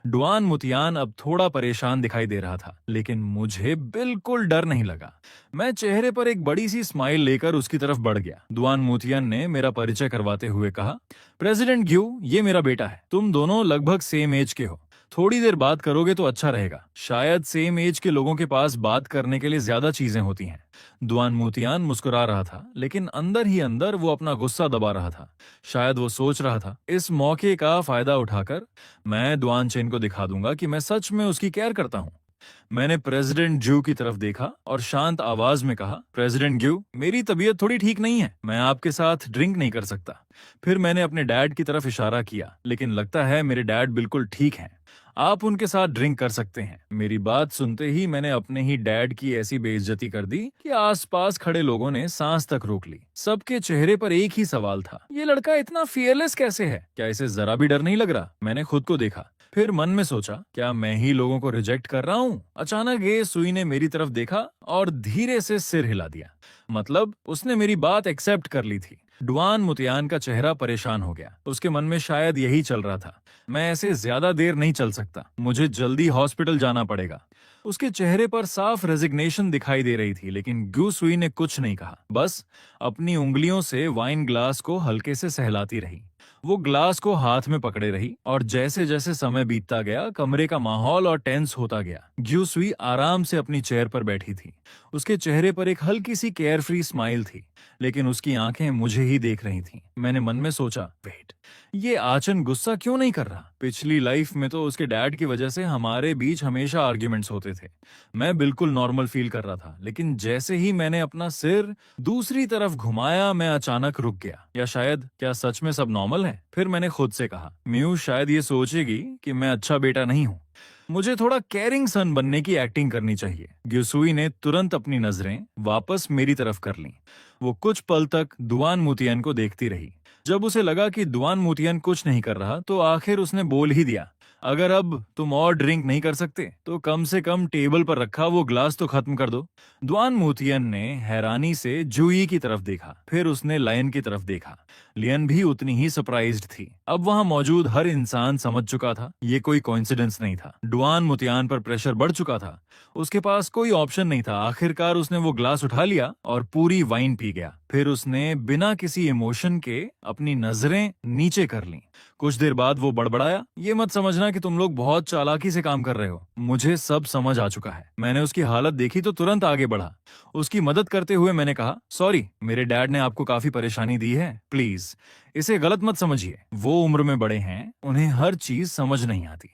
डुआन मुतियान अब थोड़ा परेशान दिखाई दे रहा था, लेकिन मुझे बिल्कुल डर नहीं लगा। मैं चेहरे पर एक बड़ी सी स्माइल लेकर उसकी तरफ बढ़ गया। डुआन मुतियान ने मेरा परिचय करवाते हुए कहा, प्रेसिडेंट ग्यू, ये मेरा बेटा है। तुम दोनों लगभग सेम एज के हो। थोड़ी देर बात करोगे तो अच्छा रहेगा। शायद सेम एज के लोगों के पास बात करने के लिए ज्यादा चीजें होती हैं। दुआन मूतियान मुस्कुरा रहा था, लेकिन अंदर ही अंदर वो अपना गुस्सा दबा रहा था। शायद वो सोच रहा था, इस मौके का फायदा उठाकर मैं दुआन चेन को दिखा दूंगा कि मैं सच में उसकी केयर करता हूँ। मैंने प्रेसिडेंट ज्यू की तरफ देखा और शांत आवाज में कहा, प्रेसिडेंट ग्यू, मेरी तबीयत थोड़ी ठीक नहीं है। मैं आपके साथ ड्रिंक नहीं कर सकता। फिर मैंने अपने डैड की तरफ इशारा किया, लेकिन लगता है मेरे डैड बिल्कुल ठीक हैं। आप उनके साथ ड्रिंक कर सकते हैं। मेरी बात सुनते ही मैंने अपने ही डैड की ऐसी बेइज्जती कर दी कि आसपास खड़े लोगों ने सांस तक रोक ली। सबके चेहरे पर एक ही सवाल था, ये लड़का इतना फियरलेस कैसे है? क्या इसे जरा भी डर नहीं लग रहा? मैंने खुद को देखा, फिर मन में सोचा, क्या मैं ही लोगों को रिजेक्ट कर रहा हूँ? अचानक ये सुई ने मेरी तरफ देखा और धीरे से सिर हिला दिया। मतलब उसने मेरी बात एक्सेप्ट कर ली थी। डुआन मुतियान का चेहरा परेशान हो गया। उसके मन में शायद यही चल रहा था, मैं ऐसे ज्यादा देर नहीं चल सकता, मुझे जल्दी हॉस्पिटल जाना पड़ेगा। उसके चेहरे पर साफ रेजिग्नेशन दिखाई दे रही थी, लेकिन ग्यू सुई ने कुछ नहीं कहा, बस अपनी उंगलियों से वाइन ग्लास को हल्के से सहलाती रही। वो ग्लास को हाथ में पकड़े रही और जैसे जैसे समय बीतता गया, कमरे का माहौल और टेंस होता गया। ग्यू सुई आराम से अपनी चेयर पर बैठी थी। उसके चेहरे पर एक हल्की सी केयर फ्री स्माइल थी, लेकिन उसकी आंखें मुझे ही देख रही थीं। मैंने मन में सोचा, वेट, ये आचन गुस्सा क्यों नहीं कर रहा? पिछली लाइफ में तो उसके डैड की वजह से हमारे बीच हमेशा आर्ग्यूमेंट्स होते थे। मैं बिल्कुल नॉर्मल फील कर रहा था, लेकिन जैसे ही मैंने अपना सिर दूसरी तरफ घुमाया, मैं अचानक रुक गया। या शायद, क्या सच में सब नॉर्मल है? फिर मैंने खुद से कहा, म्यू शायद ये सोचेगी कि मैं अच्छा बेटा नहीं हूँ। मुझे थोड़ा केयरिंग सन बनने की एक्टिंग करनी चाहिए। ग्युसुई ने तुरंत अपनी नजरें वापस मेरी तरफ कर लीं। वो कुछ पल तक दुआन मुतियन को देखती रही। जब उसे लगा कि दुआन मुतियन कुछ नहीं कर रहा, तो आखिर उसने बोल ही दिया, अगर अब तुम और ड्रिंक नहीं कर सकते तो कम से कम टेबल पर रखा वो ग्लास तो खत्म कर दो। दुआन मुतियन ने हैरानी से जुई की तरफ देखा, फिर उसने लायन की तरफ देखा। लियन भी उतनी ही सरप्राइज्ड थी। अब वहां मौजूद हर इंसान समझ चुका था, ये कोई कोइंसिडेंस नहीं था। डुआन मुतियान पर प्रेशर बढ़ चुका था। उसके पास कोई ऑप्शन नहीं था। आखिरकार उसने वो ग्लास उठा लिया और पूरी वाइन पी गया। फिर उसने बिना किसी इमोशन के अपनी नजरें नीचे कर लीं। कुछ देर बाद वो बड़बड़ाया, ये मत समझना कि तुम लोग बहुत चालाकी से काम कर रहे हो, मुझे सब समझ आ चुका है। मैंने उसकी हालत देखी तो तुरंत आगे बढ़ा। उसकी मदद करते हुए मैंने कहा, सॉरी, मेरे डैड ने आपको काफी परेशानी दी है, प्लीज इसे गलत मत समझिए। वो उम्र में बड़े हैं, उन्हें हर चीज समझ नहीं आती।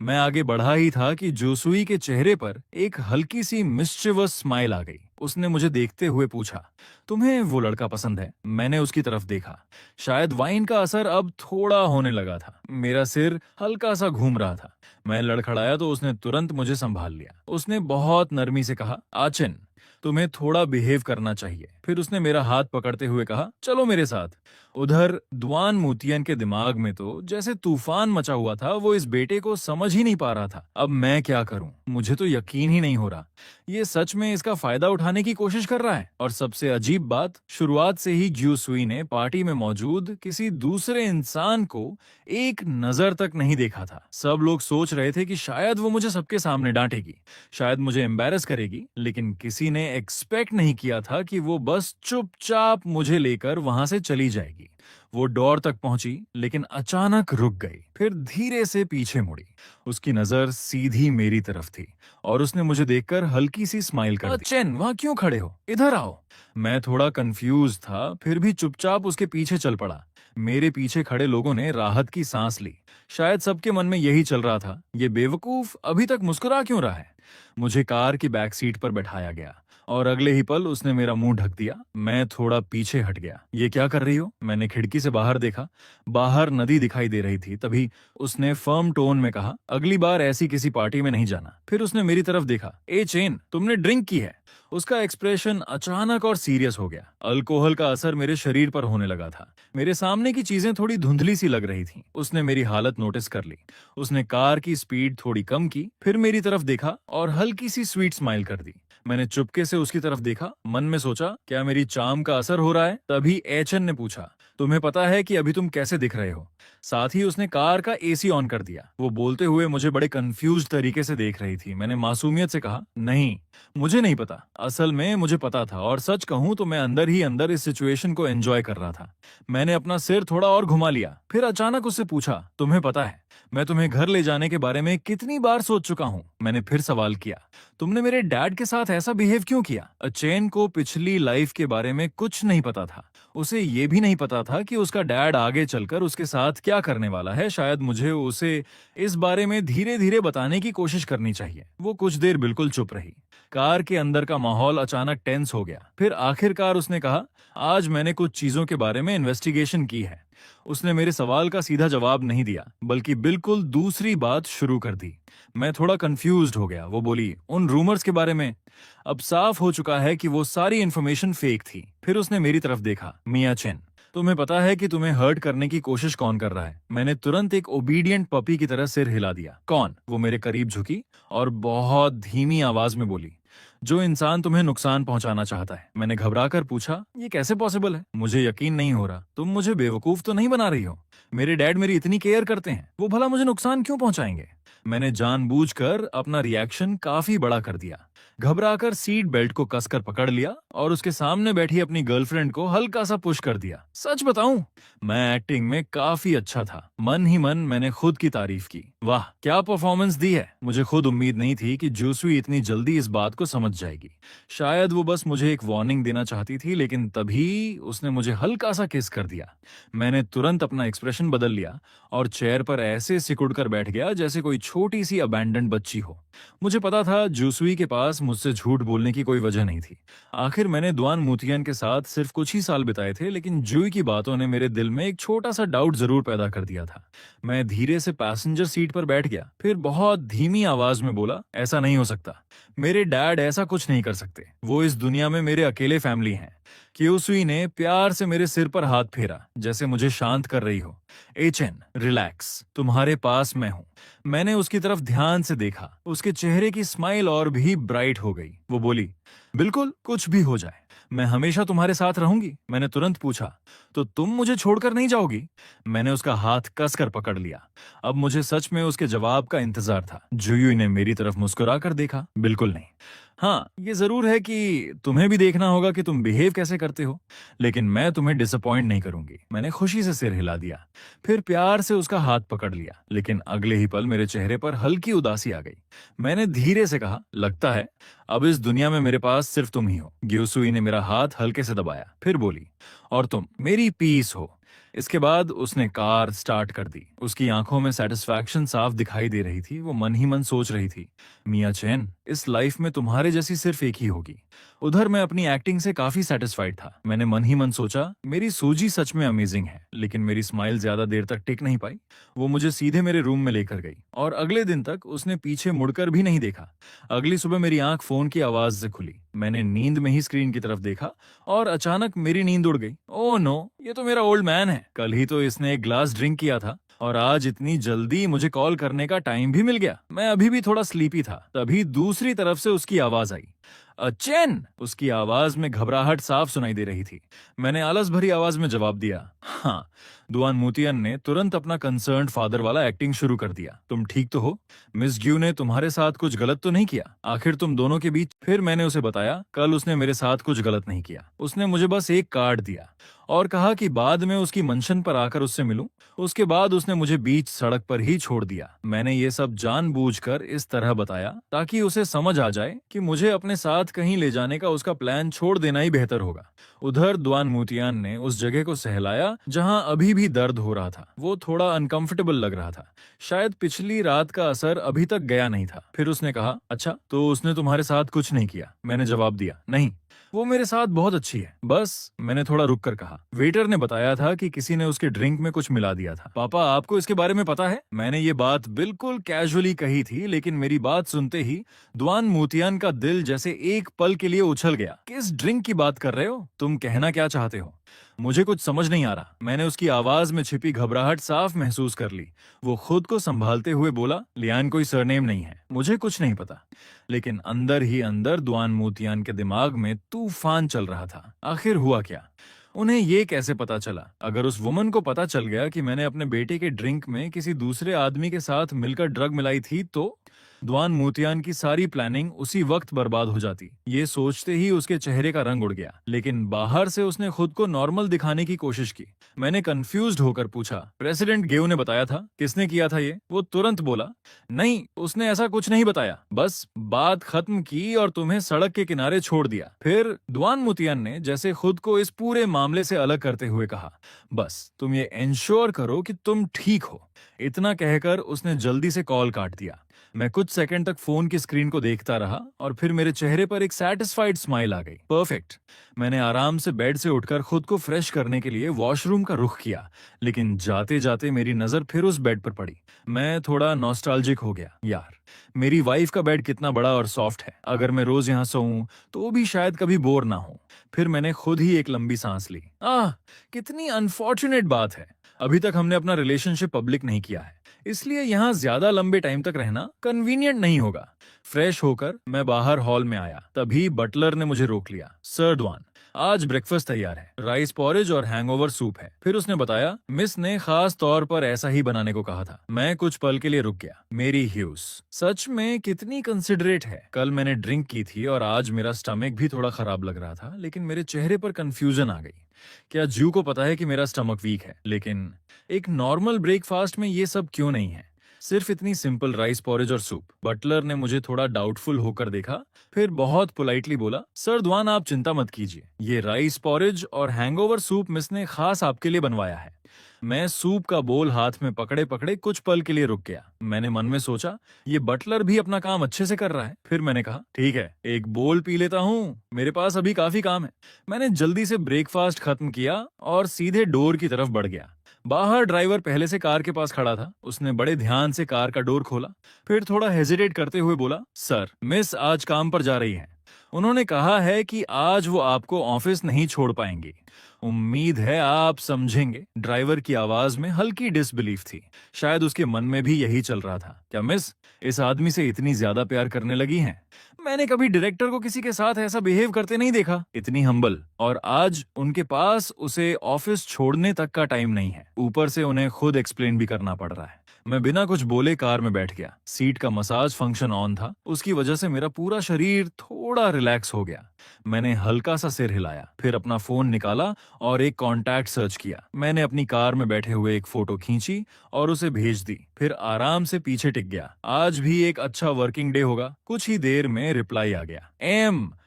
मैं आगे बढ़ा ही था कि जोसुई के चेहरे पर एक हल्की सी मिस्चिवस स्माइल आ गई। उसने मुझे देखते हुए पूछा, तुम्हें वो लड़का पसंद है? मैंने उसकी तरफ देखा। शायद वाइन का असर अब थोड़ा होने लगा था। मेरा सिर हल्का सा घूम रहा था। मैं लड़खड़ाया तो उसने तुरंत मुझे संभाल लिया। उसने बहुत नरमी से कहा, आचिन, तुम्हें थोड़ा बिहेव करना चाहिए। फिर उसने मेरा हाथ पकड़ते हुए कहा, चलो मेरे साथ। उधर दुआन मोतियन के दिमाग में तो जैसे तूफान मचा हुआ था। वो इस बेटे को समझ ही नहीं पा रहा था। अब मैं क्या करूं? मुझे तो यकीन ही नहीं हो रहा। ये सच में इसका फायदा उठाने की कोशिश कर रहा है। और सबसे अजीब बात, शुरुआत से ही ज्यू सुई ने पार्टी में मौजूद किसी दूसरे इंसान को एक नजर तक नहीं देखा था। सब लोग सोच रहे थे कि शायद वो मुझे सबके सामने डांटेगी, शायद मुझे एम्बैरस करेगी, लेकिन किसी ने एक्सपेक्ट नहीं किया था कि वो बस चुपचाप मुझे लेकर वहां से चली जाएगी। वो डोर तक पहुंची, लेकिन अचानक रुक गई, फिर धीरे से पीछे मुड़ी। उसकी नजर सीधी मेरी तरफ थी और उसने मुझे देखकर हल्की सी स्माइल कर दी। चेन, वहां क्यों खड़े हो? इधर आओ। मैं थोड़ा कंफ्यूज था, फिर भी चुपचाप उसके पीछे चल पड़ा। मेरे पीछे खड़े लोगों ने राहत की सांस ली। शायद सबके मन में यही चल रहा था, ये बेवकूफ अभी तक मुस्कुरा क्यों रहा है। मुझे कार की बैक सीट पर बैठाया गया और अगले ही पल उसने मेरा मुंह ढक दिया। मैं थोड़ा पीछे हट गया। ये क्या कर रही हो? मैंने खिड़की से बाहर देखा। बाहर नदी दिखाई दे रही थी। तभी उसने फर्म टोन में कहा, अगली बार ऐसी किसी पार्टी में नहीं जाना। फिर उसने मेरी तरफ देखा। ए चेन, तुमने ड्रिंक की है? उसका एक्सप्रेशन अचानक और सीरियस हो गया। अल्कोहल का असर मेरे शरीर पर होने लगा था। मेरे सामने की चीजें थोड़ी धुंधली सी लग रही थीं। उसने मेरी हालत नोटिस कर ली। उसने कार की स्पीड थोड़ी कम की, फिर मेरी तरफ देखा और हल्की सी स्वीट स्माइल कर दी। मैंने चुपके से उसकी तरफ देखा, मन में सोचा, क्या मेरी चार्म का असर हो रहा है? तभी एचएन ने पूछा, तुम्हें पता है कि अभी तुम कैसे दिख रहे हो? साथ ही उसने कार का एसी ऑन कर दिया। वो बोलते हुए मुझे बड़े कंफ्यूज तरीके से देख रही थी। मैंने मासूमियत से कहा, नहीं, मुझे नहीं पता। असल में मुझे पता था, और सच कहूं तो मैं अंदर ही अंदर इस सिचुएशन को एंजॉय कर रहा था। मैंने अपना सिर थोड़ा और घुमा लिया, फिर अचानक उससे पूछा, तुम्हें पता है मैं तुम्हें घर ले जाने के बारे में कितनी बार सोच चुका हूं? मैंने फिर सवाल किया, तुमने मेरे डैड के साथ ऐसा बिहेव क्यों किया? चेन को पिछली लाइफ के बारे में कुछ नहीं पता था। उसे ये भी नहीं पता था कि उसका डैड आगे चलकर उसके साथ क्या करने वाला है। शायद मुझे उसे इस बारे में धीरे धीरे बताने की कोशिश करनी चाहिए। वो कुछ देर बिल्कुल चुप रही। कार के अंदर का माहौल अचानक टेंस हो गया। फिर आखिरकार उसने कहा, आज मैंने कुछ चीजों के बारे में इन्वेस्टिगेशन की है। उसने मेरे सवाल का सीधा जवाब नहीं दिया, बल्कि बिल्कुल दूसरी बात शुरू कर दी। मैं थोड़ा कंफ्यूज्ड हो गया। वो बोली, उन रूमर्स के बारे में? अब साफ हो चुका है कि वो सारी इंफॉर्मेशन फेक थी। फिर उसने मेरी तरफ देखा, मिया चेन, तुम्हें पता है कि तुम्हें हर्ट करने की कोशिश कौन कर रहा है? मैंने तुरंत एक ओबीडियंट पपी की तरह सिर हिला दिया। कौन? वो मेरे करीब झुकी और बहुत धीमी आवाज में बोली, जो इंसान तुम्हें नुकसान पहुंचाना चाहता है। मैंने घबराकर पूछा, ये कैसे पॉसिबल है? मुझे यकीन नहीं हो रहा। तुम मुझे बेवकूफ तो नहीं बना रही हो? मेरे डैड मेरी इतनी केयर करते हैं, वो भला मुझे नुकसान क्यों पहुंचाएंगे? मैंने जानबूझकर अपना रिएक्शन काफी बड़ा कर दिया। घबराकर सीट बेल्ट को कसकर पकड़ लिया और उसके सामने बैठी अपनी गर्लफ्रेंड को हल्का सा पुश कर दिया। सच बताऊं, मैं एक्टिंग में काफी अच्छा था। मन ही मन मैंने खुद की तारीफ की। वाह, क्या परफॉर्मेंस दी है। मुझे खुद उम्मीद नहीं थी कि जूसुई इतनी जल्दी इस बात को समझ जाएगी। शायद वो बस मुझे एक वार्निंग देना चाहती थी, लेकिन तभी उसने मुझे हल्का सा किस कर दिया। मैंने तुरंत अपना एक्सप्रेशन बदल लिया और चेयर पर ऐसे सिकुड़ कर बैठ गया जैसे कोई छोटी सी अबैंडन्ड बच्ची हो। मुझे पता था जूसुई के पास मुझसे झूठ बोलने की कोई वजह नहीं थी। आखिर मैंने दुआन मुतियन के साथ सिर्फ कुछ ही साल बिताए थे, लेकिन जुई की बातों ने मेरे दिल में एक छोटा सा डाउट जरूर पैदा कर दिया था। मैं धीरे से पैसेंजर सीट पर बैठ गया, फिर बहुत धीमी आवाज में बोला, ऐसा नहीं हो सकता। मेरे डैड ऐसा कुछ नहीं कर सकते। वो इस दुनिया में मेरे अकेले फैमिली हैं। क्योसुई ने प्यार से मेरे सिर पर हाथ फेरा, जैसे मुझे शांत कर रही हो। एचएन, रिलैक्स, तुम्हारे पास मैं हूं। मैंने उसकी तरफ ध्यान से देखा। उसके चेहरे की स्माइल और भी ब्राइट हो गई। वो बोली, बिल्कुल, कुछ भी हो जाए, मैं हमेशा तुम्हारे साथ रहूंगी। मैंने तुरंत पूछा, तो तुम मुझे छोड़कर नहीं जाओगी? मैंने उसका हाथ कसकर पकड़ लिया। अब मुझे सच में उसके जवाब का इंतजार था। जुयुई ने मेरी तरफ मुस्कुराकर देखा, बिल्कुल नहीं। हाँ, ये जरूर है कि तुम्हें भी देखना होगा कि तुम बिहेव कैसे करते हो, लेकिन मैं तुम्हें डिसअपॉइंट नहीं करूंगी। मैंने खुशी से सिर हिला दिया, फिर प्यार से उसका हाथ पकड़ लिया, लेकिन अगले ही पल मेरे चेहरे पर हल्की उदासी आ गई। मैंने धीरे से कहा, लगता है अब इस दुनिया में मेरे पास सिर्फ तुम ही हो। ग्युसुई ने मेरा हाथ हल्के से दबाया, फिर बोली, और तुम मेरी पीस हो। इसके बाद उसने कार स्टार्ट कर दी। उसकी आंखों में सेटिस्फैक्शन साफ दिखाई दे रही थी। वो मन ही मन सोच रही थी, मिया चैन, इस लाइफ में तुम्हारे जैसी सिर्फ एक ही होगी। उधर मैं अपनी एक्टिंग से काफी सेटिस्फाइड था। मैंने मन ही मन सोचा मेरी सूजी सच में अमेजिंग है, लेकिन मेरी स्माइल ज्यादा देर तक टिक नहीं पाई। वो मुझे सीधे मेरे रूम में लेकर गई और अगले दिन तक उसने पीछे मुड़कर भी नहीं देखा। अगली सुबह मेरी आंख फोन की आवाज से खुली। मैंने नींद में ही स्क्रीन की तरफ देखा और अचानक मेरी नींद उड़ गई। ओह नो, ये तो मेरा ओल्ड मैन है। कल ही तो इसने एक ग्लास ड्रिंक किया था और आज इतनी जल्दी मुझे कॉल करने का टाइम भी मिल गया। मैं अभी भी थोड़ा स्लीपी था, तभी दूसरी तरफ से उसकी आवाज आई, अचेन। उसकी आवाज में घबराहट साफ सुनाई दे रही थी। मैंने आलस भरी आवाज में जवाब दिया, हाँ। दुआन मूतियन ने तुरंत अपना कंसर्न्ड फादर वाला एक्टिंग शुरू कर दिया। तुम ठीक तो हो? मिस ग्यू ने तुम्हारे साथ कुछ गलत तो नहीं किया? आखिर तुम दोनों के बीच। फिर मैंने उसे बताया कल उसने मेरे साथ कुछ गलत नहीं किया। उसने मुझे बस एक कार्ड दिया और कहा कि बाद में उसकी मंशन पर आकर उससे मिलूं। उसके बाद उसने मुझे बीच सड़क पर ही छोड़ दिया। मैंने ये सब जानबूझकर इस तरह बताया ताकि उसे समझ आ जाए कि मुझे अपने साथ कहीं ले जाने का उसका प्लान छोड़ देना ही बेहतर होगा। उधर दुआन मूतियान ने उस जगह को सहलाया जहां अभी भी दर्द हो रहा था। वो थोड़ा अनकंफर्टेबल लग रहा था। शायद पिछली रात का असर अभी तक गया नहीं था। फिर उसने कहा, अच्छा तो उसने तुम्हारे साथ कुछ नहीं किया? मैंने जवाब दिया, नहीं, वो मेरे साथ बहुत अच्छी है। बस, मैंने थोड़ा रुक कर कहा, वेटर ने बताया था कि किसी ने उसके ड्रिंक में कुछ मिला दिया था। पापा, आपको इसके बारे में पता है? मैंने ये बात बिल्कुल कैजुअली कही थी, लेकिन मेरी बात सुनते ही दुआन मूतियान का दिल जैसे एक पल के लिए उछल गया। किस ड्रिंक की बात कर रहे हो? तुम कहना क्या चाहते हो? मुझे कुछ समझ नहीं आ रहा। मैंने उसकी आवाज में छिपी घबराहट साफ महसूस कर ली। वो खुद को संभालते हुए बोला, लियान कोई सरनेम नहीं है, मुझे कुछ नहीं पता। लेकिन अंदर ही अंदर दुआन मूतियान के दिमाग में तूफान चल रहा था। आखिर हुआ क्या? उन्हें ये कैसे पता चला? अगर उस वुमन को पता चल गया कि मैंने अपने बेटे के ड्रिंक में किसी दूसरे आदमी के साथ मिलकर ड्रग मिलाई थी, तो दुआन मूतियान की सारी प्लानिंग उसी वक्त बर्बाद हो जाती। ये सोचते ही उसके चेहरे का रंग उड़ गया, लेकिन बाहर से उसने खुद को नॉर्मल दिखाने की कोशिश की। मैंने कंफ्यूज्ड होकर पूछा, प्रेसिडेंट गेव ने बताया था? किसने किया था ये? वो तुरंत बोला, नहीं, उसने ऐसा कुछ नहीं बताया, बस बात खत्म की और तुम्हें सड़क के किनारे छोड़ दिया। फिर दुआन मूतियान ने जैसे खुद को इस पूरे मामले से अलग करते हुए कहा, बस तुम ये इंश्योर करो कि तुम ठीक हो। इतना कहकर उसने जल्दी से कॉल काट दिया। मैं कुछ सेकंड तक फोन की स्क्रीन को देखता रहा और फिर मेरे चेहरे पर एक सैटिस्फाइड स्माइल आ गई। परफेक्ट। मैंने आराम से बेड से उठकर खुद को फ्रेश करने के लिए वॉशरूम का रुख किया, लेकिन जाते जाते मेरी नजर फिर उस बेड पर पड़ी। मैं थोड़ा नॉस्टैल्जिक हो गया। यार, मेरी वाइफ का बेड कितना बड़ा और सॉफ्ट है। अगर मैं रोज यहाँ सोऊं तो भी शायद कभी बोर ना हो। फिर मैंने खुद ही एक लंबी सांस ली। कितनी अनफॉर्चुनेट बात है, अभी तक हमने अपना रिलेशनशिप पब्लिक नहीं किया है, इसलिए यहाँ ज्यादा लंबे टाइम तक रहना कन्वीनियंट नहीं होगा। फ्रेश होकर मैं बाहर हॉल में आया, तभी बटलर ने मुझे रोक लिया। सर दुआन, आज ब्रेकफास्ट तैयार है, राइस पॉरेज और हैंगओवर सूप है। फिर उसने बताया, मिस ने खास तौर पर ऐसा ही बनाने को कहा था। मैं कुछ पल के लिए रुक गया। मेरी ह्यूज सच में कितनी कंसिडरेट है। कल मैंने ड्रिंक की थी और आज मेरा स्टमक भी थोड़ा खराब लग रहा था, लेकिन मेरे चेहरे पर कंफ्यूजन आ गई। क्या जू को पता है कि मेरा स्टमक वीक है? लेकिन एक नॉर्मल ब्रेकफास्ट में ये सब क्यों नहीं है? सिर्फ इतनी सिंपल राइस पॉरेज और सूप। बटलर ने मुझे थोड़ा डाउटफुल होकर देखा, फिर बहुत पोलाइटली बोला, सर दुआन आप चिंता मत कीजिए, ये राइस पॉरेज और हैंगओवर सूप मिस ने खास आपके लिए बनवाया है। मैं सूप का बोल हाथ में पकड़े पकड़े कुछ पल के लिए रुक गया। मैंने मन में सोचा, ये बटलर भी अपना काम अच्छे से कर रहा है। फिर मैंने कहा, ठीक है, एक बोल पी लेता हूँ, मेरे पास अभी काफी काम है। मैंने जल्दी से ब्रेकफास्ट खत्म किया और सीधे डोर की तरफ बढ़ गया। बाहर ड्राइवर पहले से कार के पास खड़ा था। उसने बड़े ध्यान से कार का डोर खोला, फिर थोड़ा हेजिटेट करते हुए बोला, सर मिस आज काम पर जा रही है। उन्होंने कहा है कि आज वो आपको ऑफिस नहीं छोड़ पाएंगी। उम्मीद है आप समझेंगे। ड्राइवर की आवाज में हल्की डिसबिलीफ थी। शायद उसके मन में भी यही चल रहा था। क्या मिस इस आदमी से इतनी ज्यादा प्यार करने लगी हैं? मैंने कभी डायरेक्टर को किसी के साथ ऐसा बिहेव करते नहीं देखा। इतनी हम्बल, और आज उनके पास उसे ऑफिस छोड़ने तक का टाइम नहीं है। ऊपर से उन्हें खुद एक्सप्लेन भी करना पड़ रहा है। मैं बिना कुछ बोले कार में बैठ गया। सीट का मसाज फंक्शन ऑन था, उसकी वजह से मेरा पूरा शरीर थोड़ा रिलैक्स हो गया। मैंने हल्का सा सिर हिलाया, फिर अपना फोन निकाला और एक कॉन्टैक्ट सर्च किया। मैंने अपनी कार में बैठे हुए एक फोटो खींची और उसे भेज दी, फिर आराम से पीछे टिक गया। आज भी एक अच्छा वर्किंग डे होगा। कुछ ही देर में रिप्लाई आ गया,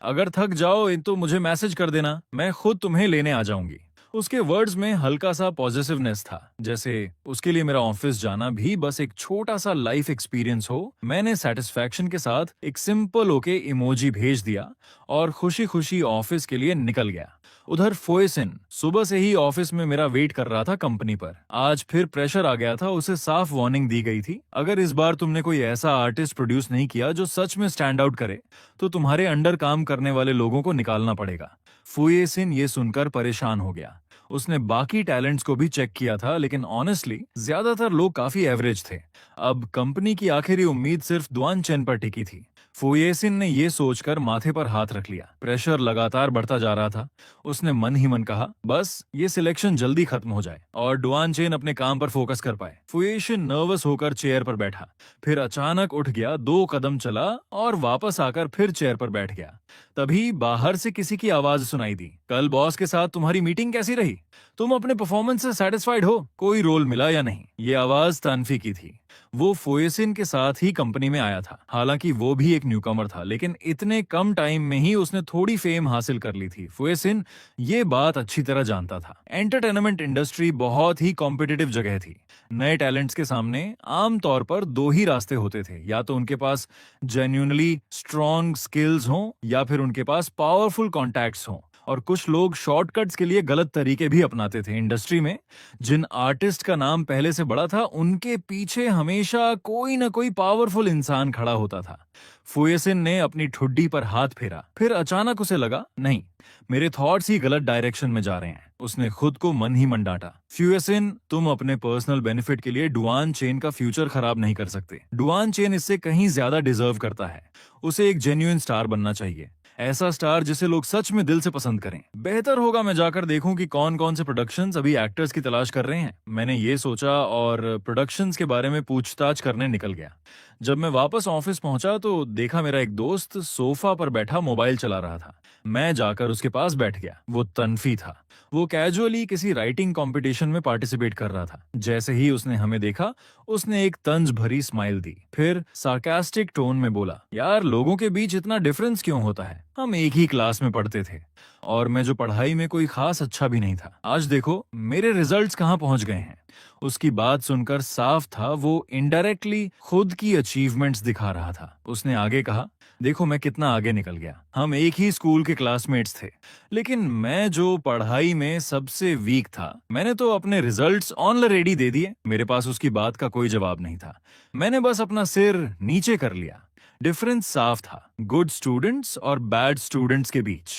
अगर थक जाओ तो मुझे मैसेज कर देना, मैं खुद तुम्हें लेने आ जाऊंगी। उसके वर्ड्स में हल्का सा पॉजिटिवनेस था, जैसे उसके लिए मेरा ऑफिस जाना भी बस एक छोटा सा लाइफ एक्सपीरियंस हो। मैंने सेटिस्फैक्शन के साथ एक सिंपल ओके इमोजी भेज दिया और खुशी खुशी ऑफिस के लिए निकल गया। उधर फोएसिन सुबह से ही ऑफिस में मेरा वेट कर रहा था कंपनी पर। आज फिर प्रेशर आ गया था, उसे साफ वार्निंग दी गई थी, अगर इस बार तुमने कोई ऐसा आर्टिस्ट प्रोड्यूस नहीं किया जो सच में स्टैंड आउट करे तो तुम्हारे अंडर काम करने वाले लोगों को निकालना पड़ेगा। फुएसिन ये सुनकर परेशान हो गया। उसने बाकी टैलेंट्स को भी चेक किया था, लेकिन ऑनेस्टली ज्यादातर लोग काफी एवरेज थे। अब कंपनी की आखिरी उम्मीद सिर्फ दुआन चेन पर टिकी थी। फुएसिन ने यह सोचकर माथे पर हाथ रख लिया। प्रेशर लगातार बढ़ता जा रहा था। उसने मन ही मन कहा, बस ये सिलेक्शन जल्दी खत्म हो जाए और डुआन चेन अपने काम पर फोकस कर पाए। फुएसिन नर्वस होकर चेयर पर बैठा, फिर अचानक उठ गया, 2 कदम चला और वापस आकर फिर चेयर पर बैठ गया। तभी बाहर से किसी की आवाज सुनाई दी, कल बॉस के साथ तुम्हारी मीटिंग कैसी रही? तुम अपने परफॉर्मेंस से सेटिस्फाइड हो? कोई रोल मिला या नहीं? ये आवाज तन्फी की थी। वो फोएसिन के साथ ही कंपनी में आया था। हालांकि वो भी एक न्यूकमर था, लेकिन इतने कम टाइम में ही उसने थोड़ी फेम हासिल कर ली थी। फोएसिन ये बात अच्छी तरह जानता था। एंटरटेनमेंट इंडस्ट्री बहुत ही कॉम्पिटिटिव जगह थी। नए टैलेंट्स के सामने आमतौर पर 2 ही रास्ते होते थे, या तो उनके पास जेन्युइनली स्ट्रॉन्ग स्किल्स हों या फिर उनके पास पावरफुल कॉन्टैक्ट्स हों। और कुछ लोग शॉर्टकट्स के लिए गलत तरीके भी अपनाते थे। इंडस्ट्री में जिन आर्टिस्ट का नाम पहले से बड़ा था, उनके पीछे हमेशा कोई ना कोई पावरफुल इंसान खड़ा होता था। फुएसिन ने अपनी ठुड्डी पर हाथ फेरा, फिर अचानक उसे लगा, नहीं, मेरे थॉट्स ही गलत डायरेक्शन में जा रहे हैं। उसने खुद को मन ही मन डांटा। फ्यूएसिन, तुम अपने पर्सनल बेनिफिट के लिए डुआन चेन का फ्यूचर खराब नहीं कर सकते। डुआन चेन इससे कहीं ज्यादा डिजर्व करता है। उसे एक जेन्युइन स्टार बनना चाहिए, ऐसा स्टार जिसे लोग सच में दिल से पसंद करें। बेहतर होगा मैं जाकर देखूं कि कौन कौन से प्रोडक्शंस अभी एक्टर्स की तलाश कर रहे हैं। मैंने ये सोचा और प्रोडक्शंस के बारे में पूछताछ करने निकल गया। जब मैं वापस ऑफिस पहुंचा तो देखा मेरा एक दोस्त सोफा पर बैठा मोबाइल चला रहा था। मैं जाकर उसके पास बैठ गया। वो तन्फी था। वो कैजुअली किसी राइटिंग कंपटीशन में पार्टिसिपेट कर रहा था। जैसे ही उसने हमें देखा, उसने एक तंज भरी स्माइल दी, फिर सार्कास्टिक टोन में बोला, यार, लोगों के बीच इतना डिफरेंस क्यों होता है? हम एक ही क्लास में पढ़ते थे और मैं जो पढ़ाई में कोई खास अच्छा भी नहीं था, आज देखो मेरे रिजल्ट्स कहाँ पहुंच गए हैं। उसकी बात सुनकर साफ था वो इनडायरेक्टली खुद की अचीवमेंट्स दिखा रहा था। उसने आगे कहा, देखो मैं कितना आगे निकल गया। हम एक ही स्कूल के क्लासमेट्स थे, लेकिन मैं जो पढ़ाई में सबसे वीक था, मैंने तो अपने रिजल्ट्स ऑलरेडी दे दिए। मेरे पास उसकी बात का कोई जवाब नहीं था। मैंने बस अपना सिर नीचे कर लिया। डिफरेंस साफ था, गुड स्टूडेंट्स और बैड स्टूडेंट्स के बीच।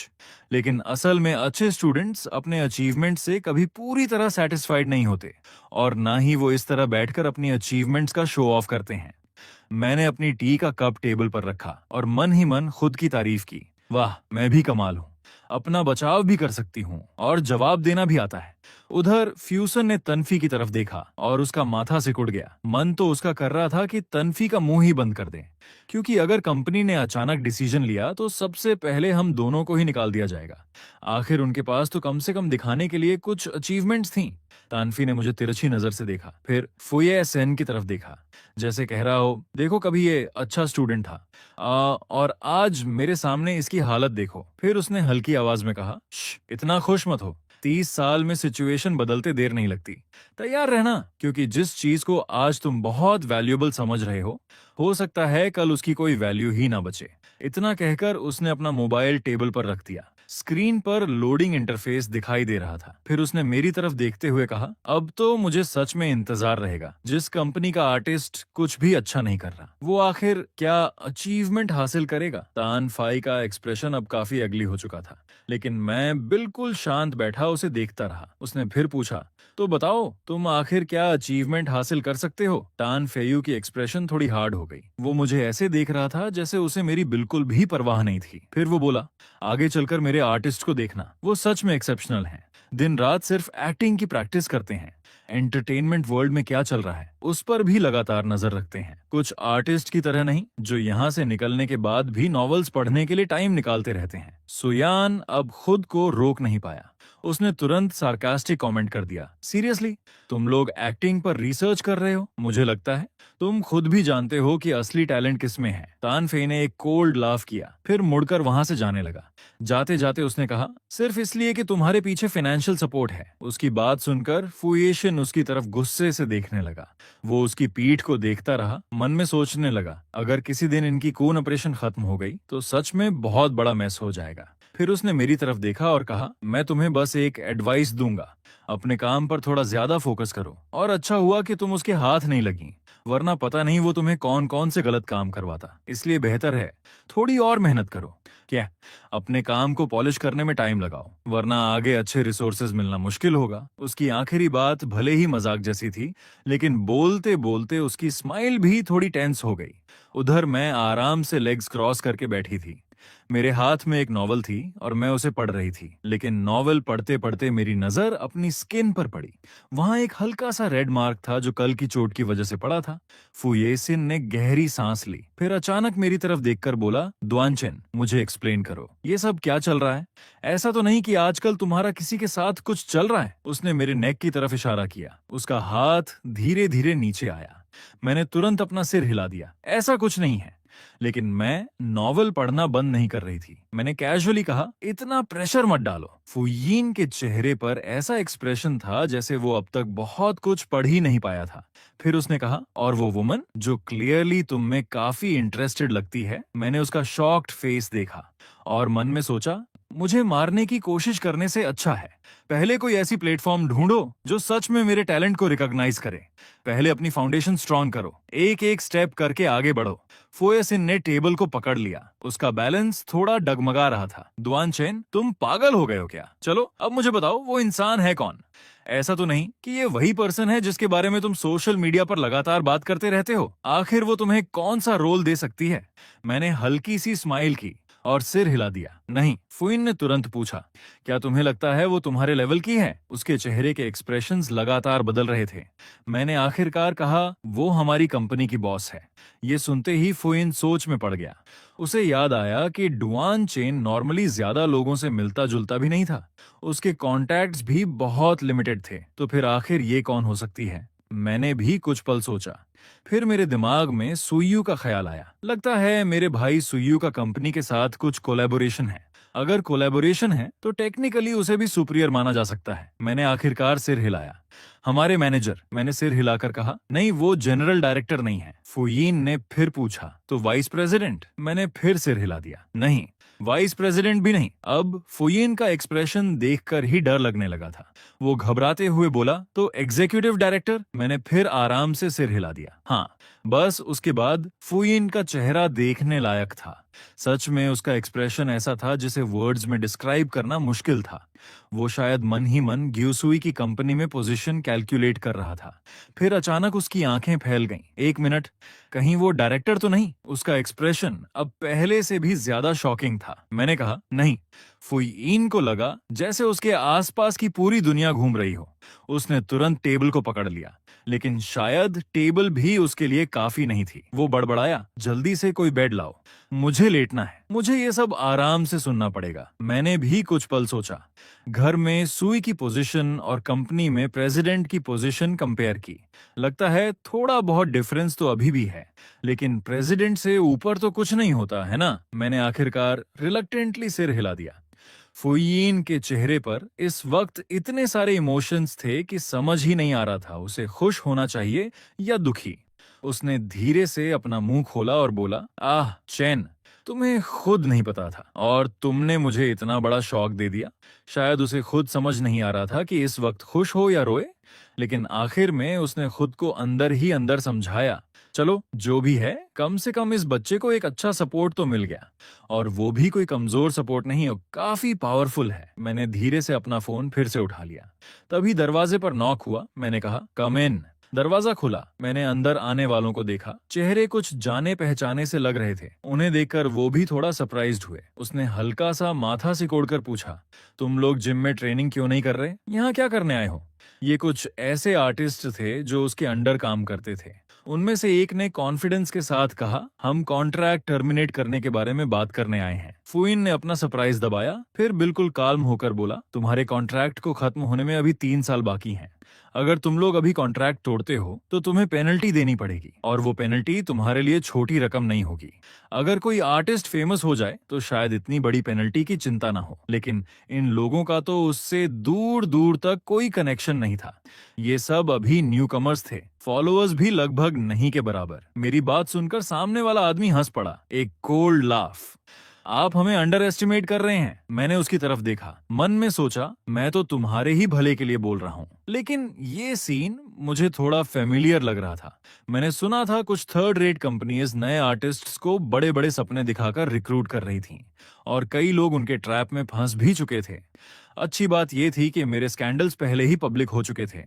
लेकिन असल में अच्छे स्टूडेंट्स अपने अचीवमेंट से कभी पूरी तरह सेटिस्फाइड नहीं होते, और ना ही वो इस तरह बैठकर अपनी अचीवमेंट्स का शो ऑफ करते हैं। मैंने अपनी टी का कप टेबल पर रखा और मन ही मन खुद की तारीफ की। वाह, मैं भी कमाल हूँ, अपना बचाव भी कर सकती हूँ और जवाब देना भी आता है। उधर फ्यूसन ने तन्फी की तरफ देखा और उसका माथा सिकुड़ गया। मन तो उसका कर रहा था कि तन्फी का मुंह ही बंद कर दे, क्योंकि अगर कंपनी ने अचानक डिसीजन लिया तो सबसे पहले हम दोनों को ही निकाल दिया जाएगा। आखिर उनके पास तो कम से कम दिखाने के लिए कुछ अचीवमेंट्स थी। तानफी ने मुझे तिरछी नजर से देखा, फिर फुएसिन की तरफ देखा, जैसे कह रहा हो, देखो कभी ये अच्छा स्टूडेंट था और आज मेरे सामने इसकी हालत देखो। फिर उसने हल्की आवाज में कहा, इतना खुश मत हो, 30 साल में सिचुएशन बदलते देर नहीं लगती। तैयार रहना, क्योंकि जिस चीज को आज तुम बहुत वैल्यूएबल समझ रहे हो सकता है कल उसकी कोई वैल्यू ही ना बचे। इतना कहकर उसने अपना मोबाइल टेबल पर रख दिया। स्क्रीन पर लोडिंग इंटरफेस दिखाई दे रहा था। फिर उसने मेरी तरफ देखते हुए कहा, अब तो मुझे सच में इंतजार रहेगा। जिस कंपनी का आर्टिस्ट कुछ भी अच्छा नहीं कर रहा, वो आखिर क्या अचीवमेंट हासिल करेगा? तान फाई का एक्सप्रेशन अब काफी अगली हो चुका था, लेकिन मैं बिल्कुल शांत बैठा उसे देखता रहा। उसने फिर पूछा, तो बताओ तुम आखिर क्या अचीवमेंट हासिल कर सकते हो? टान फेयू की एक्सप्रेशन थोड़ी हार्ड हो गई। वो मुझे ऐसे देख रहा था जैसे उसे मेरी बिल्कुल भी परवाह नहीं थी। फिर वो बोला, आगे चलकर मेरे आर्टिस्ट को देखना, वो सच में एक्सेप्शनल हैं। दिन रात सिर्फ एक्टिंग की प्रैक्टिस करते हैं। एंटरटेनमेंट वर्ल्ड में क्या चल रहा है उस पर भी लगातार नजर रखते हैं। कुछ आर्टिस्ट की तरह नहीं, जो यहाँ से निकलने के बाद भी नॉवेल्स पढ़ने के लिए टाइम निकालते रहते हैं। सुयान अब खुद को रोक नहीं पाया। उसने तुरंत सार्कास्टिक कमेंट कर दिया, सीरियसली? तुम लोग एक्टिंग पर रिसर्च कर रहे हो? मुझे लगता है तुम खुद भी जानते हो कि असली टैलेंट किसमें है। तानफे ने एक कोल्ड लाफ किया, फिर मुड़कर वहां से जाने लगा। जाते जाते उसने कहा, सिर्फ इसलिए कि तुम्हारे पीछे फाइनेंशियल सपोर्ट है। उसकी बात सुनकर फुयेशन उसकी तरफ गुस्से से देखने लगा। वो उसकी पीठ को देखता रहा, मन में सोचने लगा, अगर किसी दिन इनकी खून ऑपरेशन खत्म हो गई तो सच में बहुत बड़ा मैस हो जाएगा। फिर उसने मेरी तरफ देखा और कहा, मैं तुम्हें बस एक एडवाइस दूंगा, अपने काम पर थोड़ा ज्यादा फोकस करो। और अच्छा हुआ कि तुम उसके हाथ नहीं लगी, वरना पता नहीं वो तुम्हें कौन कौन से गलत काम करवाता। इसलिए बेहतर है थोड़ी और मेहनत करो। क्या, अपने काम को पॉलिश करने में टाइम लगाओ, वरना आगे अच्छे रिसोर्सेज मिलना मुश्किल होगा। उसकी आखिरी बात भले ही मजाक जैसी थी, लेकिन बोलते बोलते उसकी स्माइल भी थोड़ी टेंस हो गई। उधर मैं आराम से लेग्स क्रॉस करके बैठी थी। मेरे हाथ में एक नॉवल थी और मैं उसे पढ़ रही थी, लेकिन नॉवल पढ़ते पढ़ते मेरी नजर अपनी स्किन पर पड़ी। वहां एक हल्का सा रेड मार्क था जो कल की चोट की वजह से पड़ा था। फुयेसिन ने गहरी सांस ली, फिर अचानक मेरी तरफ देखकर बोला, दुआनचेन, मुझे एक्सप्लेन करो, ये सब क्या चल रहा है? ऐसा तो नहीं कि आजकल तुम्हारा किसी के साथ कुछ चल रहा है? उसने मेरे नेक की तरफ इशारा किया। उसका हाथ धीरे धीरे नीचे आया। मैंने तुरंत अपना सिर हिला दिया, ऐसा कुछ नहीं है। लेकिन मैं नॉवल पढ़ना बंद नहीं कर रही थी। मैंने कैजुअली कहा, इतना प्रेशर मत डालो। फुयीन के चेहरे पर ऐसा एक्सप्रेशन था जैसे वो अब तक बहुत कुछ पढ़ ही नहीं पाया था। फिर उसने कहा, और वो वुमन जो क्लियरली तुम में काफी इंटरेस्टेड लगती है? मैंने उसका शॉक्ड फेस देखा और मन में सोचा, मुझे मारने की कोशिश करने से अच्छा है पहले कोई ऐसी प्लेटफॉर्म ढूंढो जो सच में मेरे टैलेंट को रिकॉग्नाइज करे। पहले अपनी फाउंडेशन स्ट्रांग करो, एक एक स्टेप करके आगे बढ़ो। फुयेसिन ने टेबल को पकड़ लिया। उसका बैलेंस थोड़ा डगमगा रहा था। दुआनचेन, तुम पागल हो गए हो क्या? चलो अब मुझे बताओ, वो इंसान है कौन? ऐसा तो नहीं कि ये वही पर्सन है जिसके बारे में तुम सोशल मीडिया पर लगातार बात करते रहते हो? आखिर वो तुम्हें कौन सा रोल दे सकती है? मैंने हल्की सी स्माइल की और सिर हिला दिया। नहीं, फुइन ने तुरंत पूछा, क्या तुम्हें लगता है वो तुम्हारे लेवल की है? उसके चेहरे के एक्सप्रेशंस लगातार बदल रहे थे। मैंने आखिरकार कहा, वो हमारी कंपनी की बॉस है। ये सुनते ही फुइन सोच में पड़ गया। उसे याद आया कि डुआन चेन नॉर्मली ज्यादा लोगों से मिलता जुलता भी नहीं था। उसके कॉन्टैक्ट्स भी बहुत लिमिटेड थे। तो फिर आखिर ये कौन हो सकती है? मैंने भी कुछ पल सोचा। फिर मेरे दिमाग में सुयू का ख्याल आया। लगता है मेरे भाई सुयू का कंपनी के साथ कुछ कोलैबोरेशन है। अगर कोलैबोरेशन है तो टेक्निकली उसे भी सुपीरियर माना जा सकता है। मैंने आखिरकार सिर हिलाया। हमारे मैनेजर, मैंने सिर हिलाकर कहा। नहीं, वो जनरल डायरेक्टर नहीं है। फुयीन ने फिर पूछा, तो वाइस प्रेसिडेंट? मैंने फिर सिर हिला दिया। नहीं, वाइस प्रेसिडेंट भी नहीं। अब फुयीन का एक्सप्रेशन देखकर ही डर लगने लगा था। वो घबराते हुए बोला, तो एग्जीक्यूटिव डायरेक्टर? मैंने फिर आराम से सिर हिला दिया। हाँ, बस उसके बाद फुयीन का चेहरा देखने लायक था। सच में उसका एक्सप्रेशन ऐसा था जिसे वर्ड्स में डिस्क्राइब करना मुश्किल था। वो शायद मन ही मन ग्यूसुई की कंपनी में पोजीशन कैलकुलेट कर रहा था। फिर अचानक उसकी आंखें फैल गईं। एक मिनट, कहीं वो डायरेक्टर तो नहीं? उसका एक्सप्रेशन अब पहले से भी ज्यादा शॉकिंग था। मैंने कहा, नहीं। फुयीन को लगा जैसे उसके आसपास की पूरी दुनिया घूम रही हो। उसने तुरंत टेबल को पकड़ लिया, लेकिन शायद टेबल भी उसके लिए काफी नहीं थी। वो बड़बड़ाया, जल्दी से कोई बेड लाओ, मुझे लेटना है। मुझे ये सब आराम से सुनना पड़ेगा। मैंने भी कुछ पल सोचा। घर में सुई की पोजीशन और कंपनी में प्रेसिडेंट की पोजीशन कंपेयर की। लगता है थोड़ा बहुत डिफरेंस तो अभी भी है, लेकिन प्रेसिडेंट से ऊपर तो कुछ नहीं होता है ना? मैंने आखिरकार रिलक्टेंटली सिर हिला दिया। फुयीन के चेहरे पर इस वक्त इतने सारे इमोशंस थे कि समझ ही नहीं आ रहा था उसे खुश होना चाहिए या दुखी। उसने धीरे से अपना मुंह खोला और बोला, आह चैन, तुम्हें खुद नहीं पता था और तुमने मुझे इतना बड़ा शॉक दे दिया। शायद उसे खुद समझ नहीं आ रहा था कि इस वक्त खुश हो या रोए, लेकिन आखिर में उसने खुद को अंदर ही अंदर समझाया, चलो जो भी है, कम से कम इस बच्चे को एक अच्छा सपोर्ट तो मिल गया। और वो भी कोई कमजोर सपोर्ट नहीं, काफी पावरफुल है। मैंने धीरे से अपना फोन फिर से उठा लिया। तभी दरवाजे पर नॉक हुआ। मैंने कहा, कम इन। दरवाजा खुला। मैंने अंदर आने वालों को देखा। चेहरे कुछ जाने पहचाने से लग रहे थे। उन्हें देखकर वो भी थोड़ा सरप्राइज्ड हुए। उसने हल्का सा माथा सिकोड़कर पूछा, तुम लोग जिम में ट्रेनिंग क्यों नहीं कर रहे? यहाँ क्या करने आए हो? ये कुछ ऐसे आर्टिस्ट थे जो उसके अंडर काम करते थे। उनमें से एक ने कॉन्फिडेंस के साथ कहा, हम कॉन्ट्रैक्ट टर्मिनेट करने के बारे में बात करने आए हैं। फुइन ने अपना सरप्राइज दबाया, फिर बिल्कुल काल्म होकर बोला, तुम्हारे कॉन्ट्रैक्ट को खत्म होने में अभी 3 साल बाकी हैं। अगर तुम लोग अभी कॉन्ट्रैक्ट तोड़ते हो तो तुम्हें पेनल्टी देनी पड़ेगी, और वो पेनल्टी तुम्हारे लिए छोटी रकम नहीं होगी। अगर कोई आर्टिस्ट फेमस हो जाए तो शायद इतनी बड़ी पेनल्टी की चिंता ना हो, लेकिन इन लोगों का तो उससे दूर दूर तक कोई कनेक्शन नहीं था। ये सब अभी न्यू कमर्स थे, फॉलोअर्स भी लगभग नहीं के बराबर। मेरी बात सुनकर सामने वाला आदमी हंस पड़ा, एक कोल्ड लाफ। आप हमें अंडर एस्टिमेट कर रहे हैं। मैंने उसकी तरफ देखा, मन में सोचा, मैं तो तुम्हारे ही भले के लिए बोल रहा हूँ। लेकिन ये सीन मुझे थोड़ा फेमिलियर लग रहा था। मैंने सुना था कुछ थर्ड रेट कंपनीज नए आर्टिस्ट्स को बड़े बड़े सपने दिखाकर रिक्रूट कर रही थीं, और कई लोग उनके ट्रैप में फंस भी चुके थे। अच्छी बात यह थी कि मेरे स्कैंडल्स पहले ही पब्लिक हो चुके थे,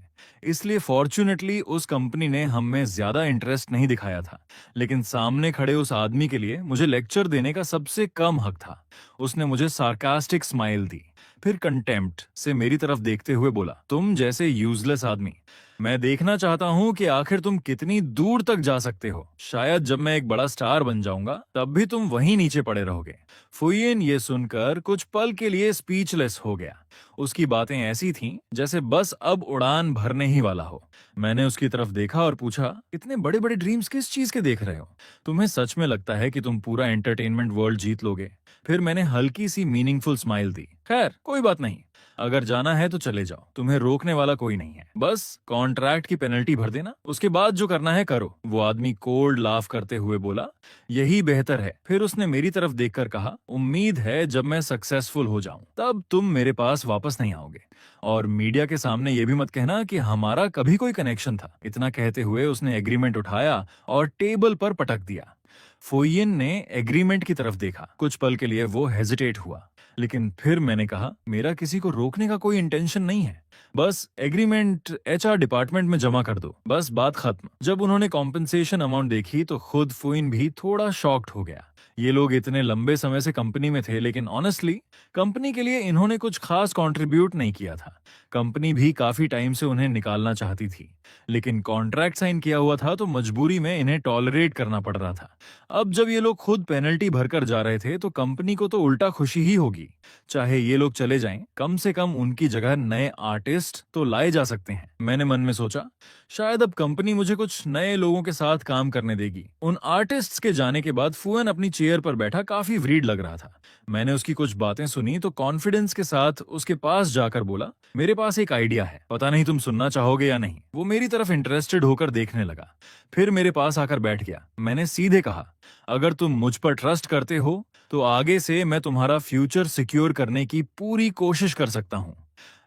इसलिए फॉर्चुनेटली उस कंपनी ने हम में ज्यादा इंटरेस्ट नहीं दिखाया था। लेकिन सामने खड़े उस आदमी के लिए मुझे लेक्चर देने का सबसे कम हक था। उसने मुझे सार्कास्टिक स्माइल दी, फिर कंटेम्प्ट से मेरी तरफ देखते हुए बोला, तुम जैसे यूजलेस आदमी, मैं देखना चाहता हूँ कि आखिर तुम कितनी दूर तक जा सकते हो। शायद जब मैं एक बड़ा स्टार बन जाऊंगा तब भी तुम वहीं नीचे पड़े रहोगे। फुयिन ये सुनकर कुछ पल के लिए स्पीचलेस हो गया। उसकी बातें ऐसी थीं जैसे बस अब उड़ान भरने ही वाला हो। मैंने उसकी तरफ देखा और पूछा, इतने बड़े बड़े ड्रीम्स किस चीज के देख रहे हो? तुम्हें सच में लगता है कि तुम पूरा एंटरटेनमेंट वर्ल्ड जीत लोगे? फिर मैंने हल्की सी मीनिंगफुल स्माइल दी। खैर कोई बात नहीं, अगर जाना है तो चले जाओ, तुम्हें रोकने वाला कोई नहीं है। बस कॉन्ट्रैक्ट की पेनल्टी भर देना, उसके बाद जो करना है करो। वो आदमी कोल्ड लाफ करते हुए बोला, यही बेहतर है। फिर उसने मेरी तरफ देखकर कहा, उम्मीद है जब मैं सक्सेसफुल हो जाऊं तब तुम मेरे पास वापस नहीं आओगे, और मीडिया के सामने ये भी मत कहना कि हमारा कभी कोई कनेक्शन था। इतना कहते हुए उसने एग्रीमेंट उठाया और टेबल पर पटक दिया। फुयिन ने एग्रीमेंट की तरफ देखा। कुछ पल के लिए वो हेजिटेट हुआ, लेकिन फिर मैंने कहा, मेरा किसी को रोकने का कोई इंटेंशन नहीं है। बस एग्रीमेंट एचआर डिपार्टमेंट में जमा कर दो, बस बात खत्म। जब उन्होंने कॉम्पेंसेशन अमाउंट देखी तो खुद फुइन भी थोड़ा शॉक्ड हो गया। ये लोग इतने लंबे समय से कंपनी में थे, लेकिन ऑनेस्टली कंपनी के लिए इन्होंने कुछ खास कंट्रीब्यूट नहीं किया था। कंपनी भी काफी टाइम से उन्हें निकालना चाहती थी, लेकिन कॉन्ट्रैक्ट साइन किया हुआ था तो मजबूरी में इन्हें टॉलरेट करना पड़ रहा था। अब जब ये लोग खुद पेनल्टी भरकर जा रहे थे तो कंपनी को तो उल्टा खुशी ही होगी। चाहे ये लोग चले जाएं, कम से कम उनकी जगह नए आर्टिस्ट तो लाए जा सकते हैं। मैंने मन में सोचा, शायद अब कंपनी मुझे कुछ नए लोगों के साथ काम करने देगी। उन आर्टिस्ट्स के जाने के बाद फुएन अपनी चेयर पर बैठा काफी वरीड लग रहा था। मैंने उसकी कुछ बातें सुनी तो कॉन्फिडेंस के साथ उसके पास जाकर बोला, मेरे पास एक आइडिया है, पता नहीं तुम सुनना चाहोगे या नहीं। वो मेरी तरफ इंटरेस्टेड होकर देखने लगा, फिर मेरे पास आकर बैठ गया। मैंने सीधे कहा, अगर तुम मुझ पर ट्रस्ट करते हो तो आगे से मैं तुम्हारा फ्यूचर सिक्योर करने की पूरी कोशिश कर सकता हूँ।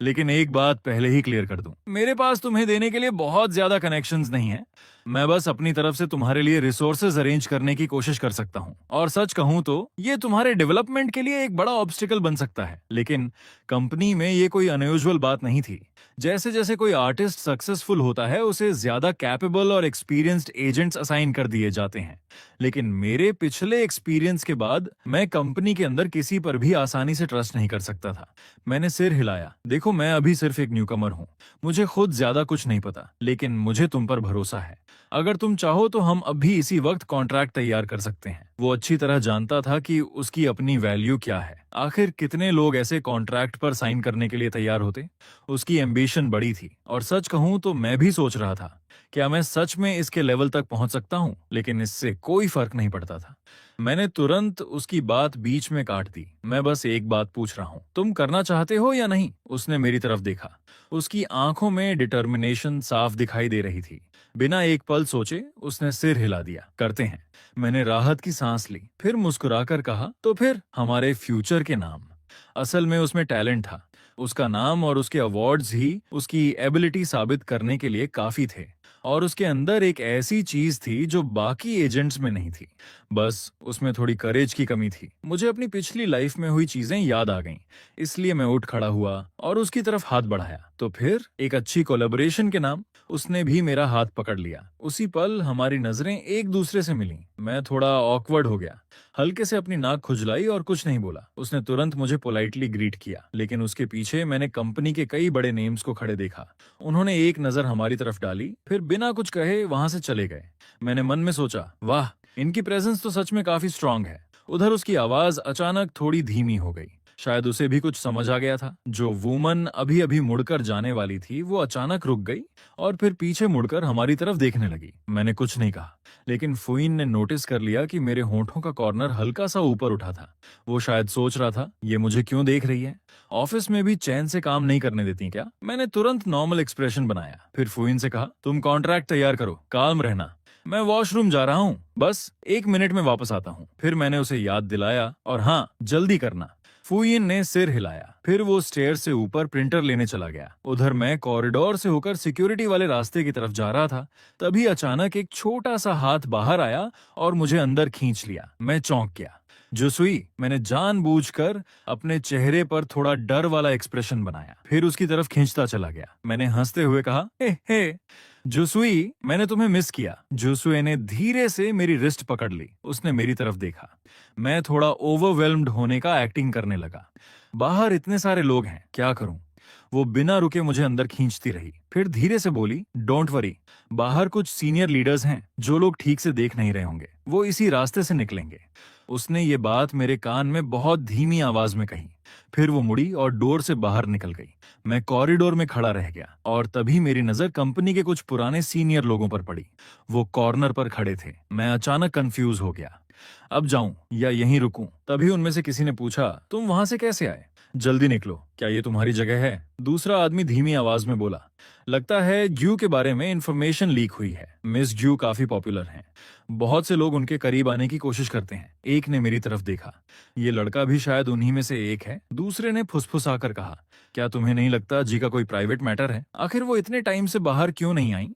लेकिन एक बात पहले ही क्लियर कर दूं, मेरे पास तुम्हें देने के लिए बहुत ज्यादा कनेक्शंस नहीं है। मैं बस अपनी तरफ से तुम्हारे लिए रिसोर्सेज अरेंज करने की कोशिश कर सकता हूँ, और सच कहूँ तो ये तुम्हारे डेवलपमेंट के लिए एक बड़ा ऑब्स्टिकल बन सकता है। लेकिन कंपनी में ये कोई अनयूजुअल बात नहीं थी। जैसे जैसे कोई आर्टिस्ट सक्सेसफुल होता है उसे ज्यादा कैपेबल और एक्सपीरियंस्ड एजेंट्स असाइन कर दिए जाते हैं। लेकिन मेरे पिछले एक्सपीरियंस के बाद मैं कंपनी के अंदर किसी पर भी आसानी से ट्रस्ट नहीं कर सकता था। मैंने सिर हिलाया, देखो मैं अभी सिर्फ एक न्यूकमर हूँ, मुझे खुद ज्यादा कुछ नहीं पता, लेकिन मुझे तुम पर भरोसा है। अगर तुम चाहो तो हम अभी इसी वक्त कॉन्ट्रैक्ट तैयार कर सकते हैं। वो अच्छी तरह जानता था कि उसकी अपनी वैल्यू क्या है। आखिर कितने लोग ऐसे कॉन्ट्रैक्ट पर साइन करने के लिए तैयार होते। उसकी एम्बिशन बड़ी थी, और सच कहूं तो मैं भी सोच रहा था, क्या मैं सच में इसके लेवल तक पहुंच सकता हूं? लेकिन इससे कोई फर्क नहीं पड़ता था। मैंने तुरंत उसकी बात बीच में काट दी। मैं बस एक बात पूछ रहा हूं, तुम करना चाहते हो या नहीं? उसने मेरी तरफ देखा। उसकी आंखों में डिटर्मिनेशन साफ दिखाई दे रही थी। बिना एक पल सोचे उसने सिर हिला दिया, करते हैं। मैंने राहत की सांस ली, फिर मुस्कुराकर कहा, तो फिर हमारे फ्यूचर के नाम। असल में उसमें टैलेंट था। उसका नाम और उसके अवार्ड्स ही उसकी एबिलिटी साबित करने के लिए काफी थे, और उसके अंदर एक ऐसी चीज थी जो बाकी एजेंट्स में नहीं थी। बस उसमें थोड़ी करेज की कमी थी। मुझे अपनी पिछली लाइफ में हुई चीजें याद आ गईं, इसलिए मैं उठ खड़ा हुआ और उसकी तरफ हाथ बढ़ाया। तो फिर एक अच्छी कोलैबोरेशन के नाम। उसने भी मेरा हाथ पकड़ लिया। उसी पल हमारी नजरें एक दूसरे से मिलीं। मैं थोड़ा ऑकवर्ड हो गया। हल्के से अपनी नाक खुजलाई और कुछ नहीं बोला। उसने तुरंत मुझे पोलाइटली ग्रीट किया, लेकिन उसके पीछे मैंने कंपनी के कई बड़े नेम्स को खड़े देखा। उन्होंने एक नजर हमारी तरफ डाली, फिर बिना कुछ कहे वहां से चले गए। मैंने मन में सोचा, वाह, इनकी प्रेजेंस तो सच में काफी स्ट्रांग है। उधर उसकी आवाज अचानक थोड़ी धीमी हो गई। शायद उसे भी कुछ समझ आ गया था। जो वुमन अभी अभी मुड़कर जाने वाली थी वो अचानक रुक गई और फिर पीछे मुड़कर हमारी तरफ देखने लगी। मैंने कुछ नहीं कहा, लेकिन फुइन ने नोटिस कर लिया कि मेरे होठों का कॉर्नर हल्का सा ऊपर उठा था। वो शायद सोच रहा था, ये मुझे क्यों देख रही है, ऑफिस में भी चैन से काम नहीं करने देती क्या। मैंने तुरंत नॉर्मल एक्सप्रेशन बनाया, फिर फुइन से कहा, तुम कॉन्ट्रैक्ट तैयार करो, काम रहना, मैं वॉशरूम जा रहा हूँ, बस 1 मिनट में वापस आता हूँ। फिर मैंने उसे याद दिलाया, और हाँ, जल्दी करना। फुइन ने सिर हिलाया, फिर वो स्टेयर से ऊपर प्रिंटर लेने चला गया। उधर मैं कॉरिडोर से होकर सिक्योरिटी वाले रास्ते की तरफ जा रहा था। तभी अचानक एक छोटा सा हाथ बाहर आया और मुझे अंदर खींच लिया। मैं चौंक गया। जोसुई, मैंने जानबूझकर अपने चेहरे पर थोड़ा डर वाला एक्सप्रेशन बनाया, फिर उसकी तरफ खींचता चला गया। मैंने हंसते हुए कहा, हे जोसुई, मैंने तुम्हें मिस किया। जोसुए ने धीरे से मेरी रिस्ट पकड़ ली। उसने मेरी तरफ देखा। मैं थोड़ा ओवरवेल्म्ड होने का एक्टिंग करने लगा। बाहर इतने सारे लोग हैं, क्या करूं। वो बिना रुके मुझे अंदर खींचती रही, फिर धीरे से बोली, डोंट वरी, बाहर कुछ सीनियर लीडर्स हैं जो लोग ठीक से देख नहीं रहे होंगे, वो इसी रास्ते से निकलेंगे। उसने ये बात मेरे कान में बहुत धीमी आवाज में कही। फिर वो मुड़ी और डोर से बाहर निकल गई। मैं कॉरिडोर में खड़ा रह गया और तभी मेरी नजर कंपनी के कुछ पुराने सीनियर लोगों पर पड़ी। वो कॉर्नर पर खड़े थे। मैं अचानक कंफ्यूज हो गया, अब जाऊं या यहीं रुकूं। तभी उनमें से किसी ने पूछा, तुम वहां से कैसे आए, जल्दी निकलो, क्या ये तुम्हारी जगह है। दूसरा आदमी धीमी आवाज में बोला, लगता है ज्यू के बारे में इंफॉर्मेशन लीक हुई है। मिस ज्यू काफी पॉपुलर हैं, बहुत से लोग उनके करीब आने की कोशिश करते हैं। एक ने मेरी तरफ देखा, ये लड़का भी शायद उन्हीं में से एक है। दूसरे ने फुसफुसाकर कहा, क्या तुम्हें नहीं लगता जी का कोई प्राइवेट मैटर है, आखिर वो इतने टाइम से बाहर क्यों नहीं आई।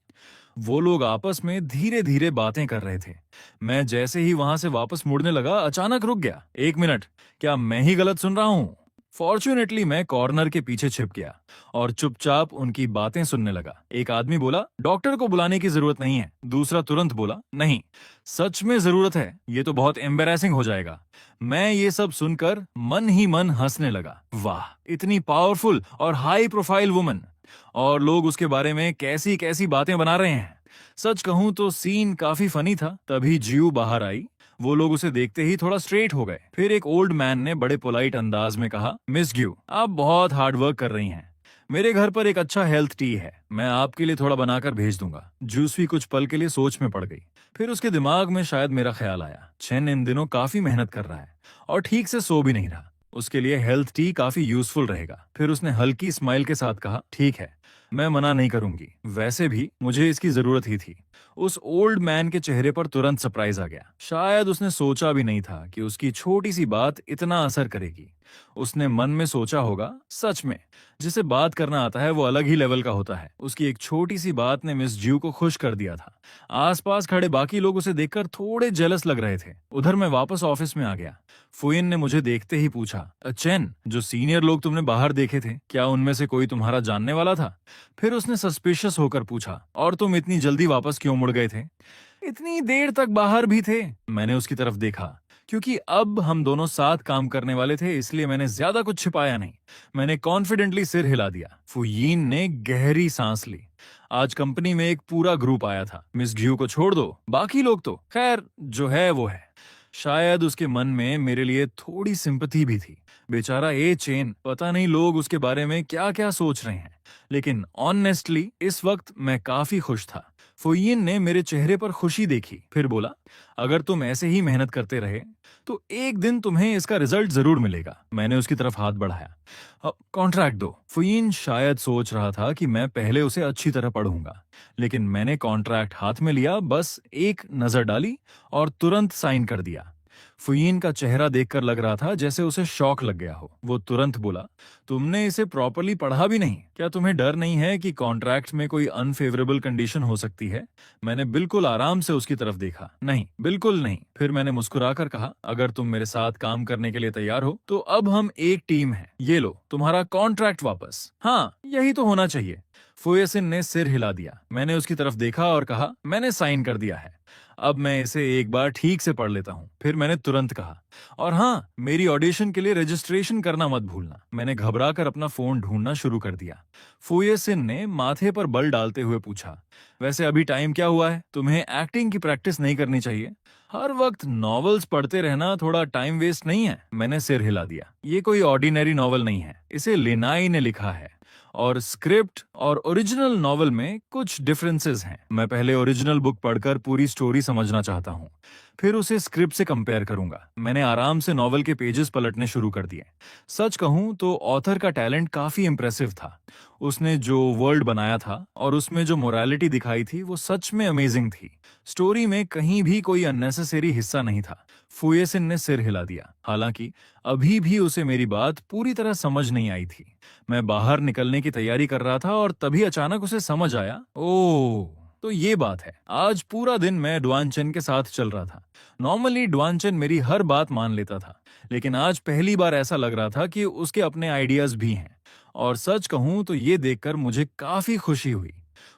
वो लोग आपस में धीरे धीरे बातें कर रहे थे। मैं जैसे ही वहां से वापस मुड़ने लगा, अचानक रुक गया। 1 मिनट, क्या मैं ही गलत सुन रहा हूँ। फॉर्चुनेटली मैं कॉर्नर के पीछे छिप गया और चुपचाप उनकी बातें सुनने लगा। एक आदमी बोला, डॉक्टर को बुलाने की जरूरत नहीं है। दूसरा तुरंत बोला, नहीं, सच में जरूरत है, ये तो बहुत एम्बेरसिंग हो जाएगा। मैं ये सब सुनकर मन ही मन हंसने लगा। वाह, इतनी पावरफुल और हाई प्रोफाइल वुमन, और लोग उसके बारे में कैसी कैसी बातें बना रहे हैं। सच कहूं तो सीन काफी फनी था। तभी ज्यू बाहर आई। वो लोग उसे देखते ही थोड़ा स्ट्रेट हो गए। फिर एक ओल्ड मैन ने बड़े पोलाइट अंदाज में कहा, मिस ज्यू, आप बहुत हार्ड वर्क कर रही हैं। मेरे घर पर एक अच्छा हेल्थ टी है, मैं आपके लिए थोड़ा बनाकर भेज दूंगा। जूसवी कुछ पल के लिए सोच में पड़ गई। फिर उसके दिमाग में शायद मेरा ख्याल आया, चेन इन दिनों काफी मेहनत कर रहा है और ठीक से सो भी नहीं रहा, उसके लिए हेल्थ टी काफी यूजफुल रहेगा। फिर उसने हल्की स्माइल के साथ कहा, ठीक है, मैं मना नहीं करूंगी, वैसे भी मुझे इसकी जरूरत ही थी। उस ओल्ड मैन के चेहरे पर तुरंत सरप्राइज आ गया। शायद उसने सोचा भी नहीं था कि उसकी छोटी सी बात इतना असर करेगी। उसने मन में सोचा होगा, सच में जिसे बात करना आता है वो अलग ही लेवल का होता है। उसकी एक छोटी सी बात ने मिस ज्यू को खुश कर दिया था। आसपास खड़े बाकी लोग उसे देखकर थोड़े जेलस लग रहे थे। उधर मैं वापस ऑफिस में आ गया। फुइन ने मुझे देखते ही पूछा, चेन, जो सीनियर लोग तुमने बाहर देखे थे, क्या उनमें से कोई तुम्हारा जानने वाला था। फिर उसने सस्पिशियस होकर पूछा, और तुम इतनी जल्दी वापस क्यों मुड़ गए थे, इतनी देर तक बाहर भी थे। मैंने उसकी तरफ देखा। क्योंकि अब हम दोनों साथ काम करने वाले थे, इसलिए मैंने ज्यादा कुछ छिपाया नहीं। मैंने कॉन्फिडेंटली सिर हिला दिया। फुयीन ने गहरी सांस ली। आज कंपनी में एक पूरा ग्रुप आया था। मिस ज्यू को छोड़ दो, बाकी लोग तो खैर जो है वो है। शायद उसके मन में मेरे लिए थोड़ी सिंपैथी भी थी। बेचारा ए चेन, पता नहीं लोग उसके बारे में क्या क्या सोच रहे हैं। लेकिन ऑनेस्टली इस वक्त मैं काफी खुश था। फुयीन ने मेरे चेहरे पर खुशी देखी, फिर बोला, अगर तुम ऐसे ही मेहनत करते रहे तो एक दिन तुम्हें इसका रिजल्ट जरूर मिलेगा। मैंने उसकी तरफ हाथ बढ़ाया। कॉन्ट्रैक्ट दो। फुयीन शायद सोच रहा था कि मैं पहले उसे अच्छी तरह पढ़ूंगा, लेकिन मैंने कॉन्ट्रैक्ट हाथ में लिया, बस एक नजर डाली और तुरंत साइन कर दिया। फुयीन का चेहरा देखकर लग रहा था जैसे उसे शॉक लग गया हो। वो तुरंत बोला, तुमने इसे प्रॉपर्ली पढ़ा भी नहीं, क्या तुम्हें डर नहीं है कि कॉन्ट्रैक्ट में कोई अनफेवरेबल कंडीशन हो सकती है। मैंने बिल्कुल आराम से उसकी तरफ देखा। नहीं, बिल्कुल नहीं। फिर मैंने मुस्कुराकर कहा, अगर तुम मेरे साथ काम करने के लिए तैयार हो तो अब हम एक टीम हैं। ये लो तुम्हारा कॉन्ट्रैक्ट वापस। हाँ, यही तो होना चाहिए। फुयेसिन ने सिर हिला दिया। मैंने उसकी तरफ देखा और कहा, मैंने साइन कर दिया है। अब मैं इसे एक बार ठीक से पढ़ लेता हूँ। फिर मैंने तुरंत कहा, और हाँ, मेरी ऑडिशन के लिए रजिस्ट्रेशन करना मत भूलना। मैंने घबरा कर अपना फोन ढूंढना शुरू कर दिया। फुयेसिन ने माथे पर बल डालते हुए पूछा, वैसे अभी टाइम क्या हुआ है? तुम्हें एक्टिंग की प्रैक्टिस नहीं करनी चाहिए? हर वक्त नॉवेल्स पढ़ते रहना थोड़ा टाइम वेस्ट नहीं है? मैंने सिर हिला दिया। ये कोई ऑर्डिनरी नॉवल नहीं है, इसे लिनाई ने लिखा है, और स्क्रिप्ट और ओरिजिनल नॉवल में कुछ डिफरेंसेस हैं। मैं पहले ओरिजिनल बुक पढ़कर पूरी स्टोरी समझना चाहता हूँ, फिर उसे स्क्रिप्ट से कंपेयर करूंगा। मैंने आराम से नॉवल के पेजेस पलटने शुरू कर दिए। सच कहूं तो ऑथर का टैलेंट काफी इम्प्रेसिव था। उसने जो वर्ल्ड बनाया था और उसमें जो मोरालिटी दिखाई थी वो सच में अमेजिंग थी। स्टोरी में कहीं भी कोई अननेसेसरी हिस्सा नहीं था। फुयेसिन ने सिर हिला दिया, हालांकि अभी भी उसे मेरी बात पूरी तरह समझ नहीं आई थी। मैं बाहर निकलने की तैयारी कर रहा था और तभी अचानक उसे समझ आया, ओह, तो ये बात है। आज पूरा दिन मैं डुआन चेन के साथ चल रहा था। नॉर्मली डुआन चेन मेरी हर बात मान लेता था, लेकिन आज पहली बार ऐसा लग रहा था कि उसके अपने आइडियाज भी हैं। और सच कहूं तो ये देखकर मुझे काफी खुशी हुई।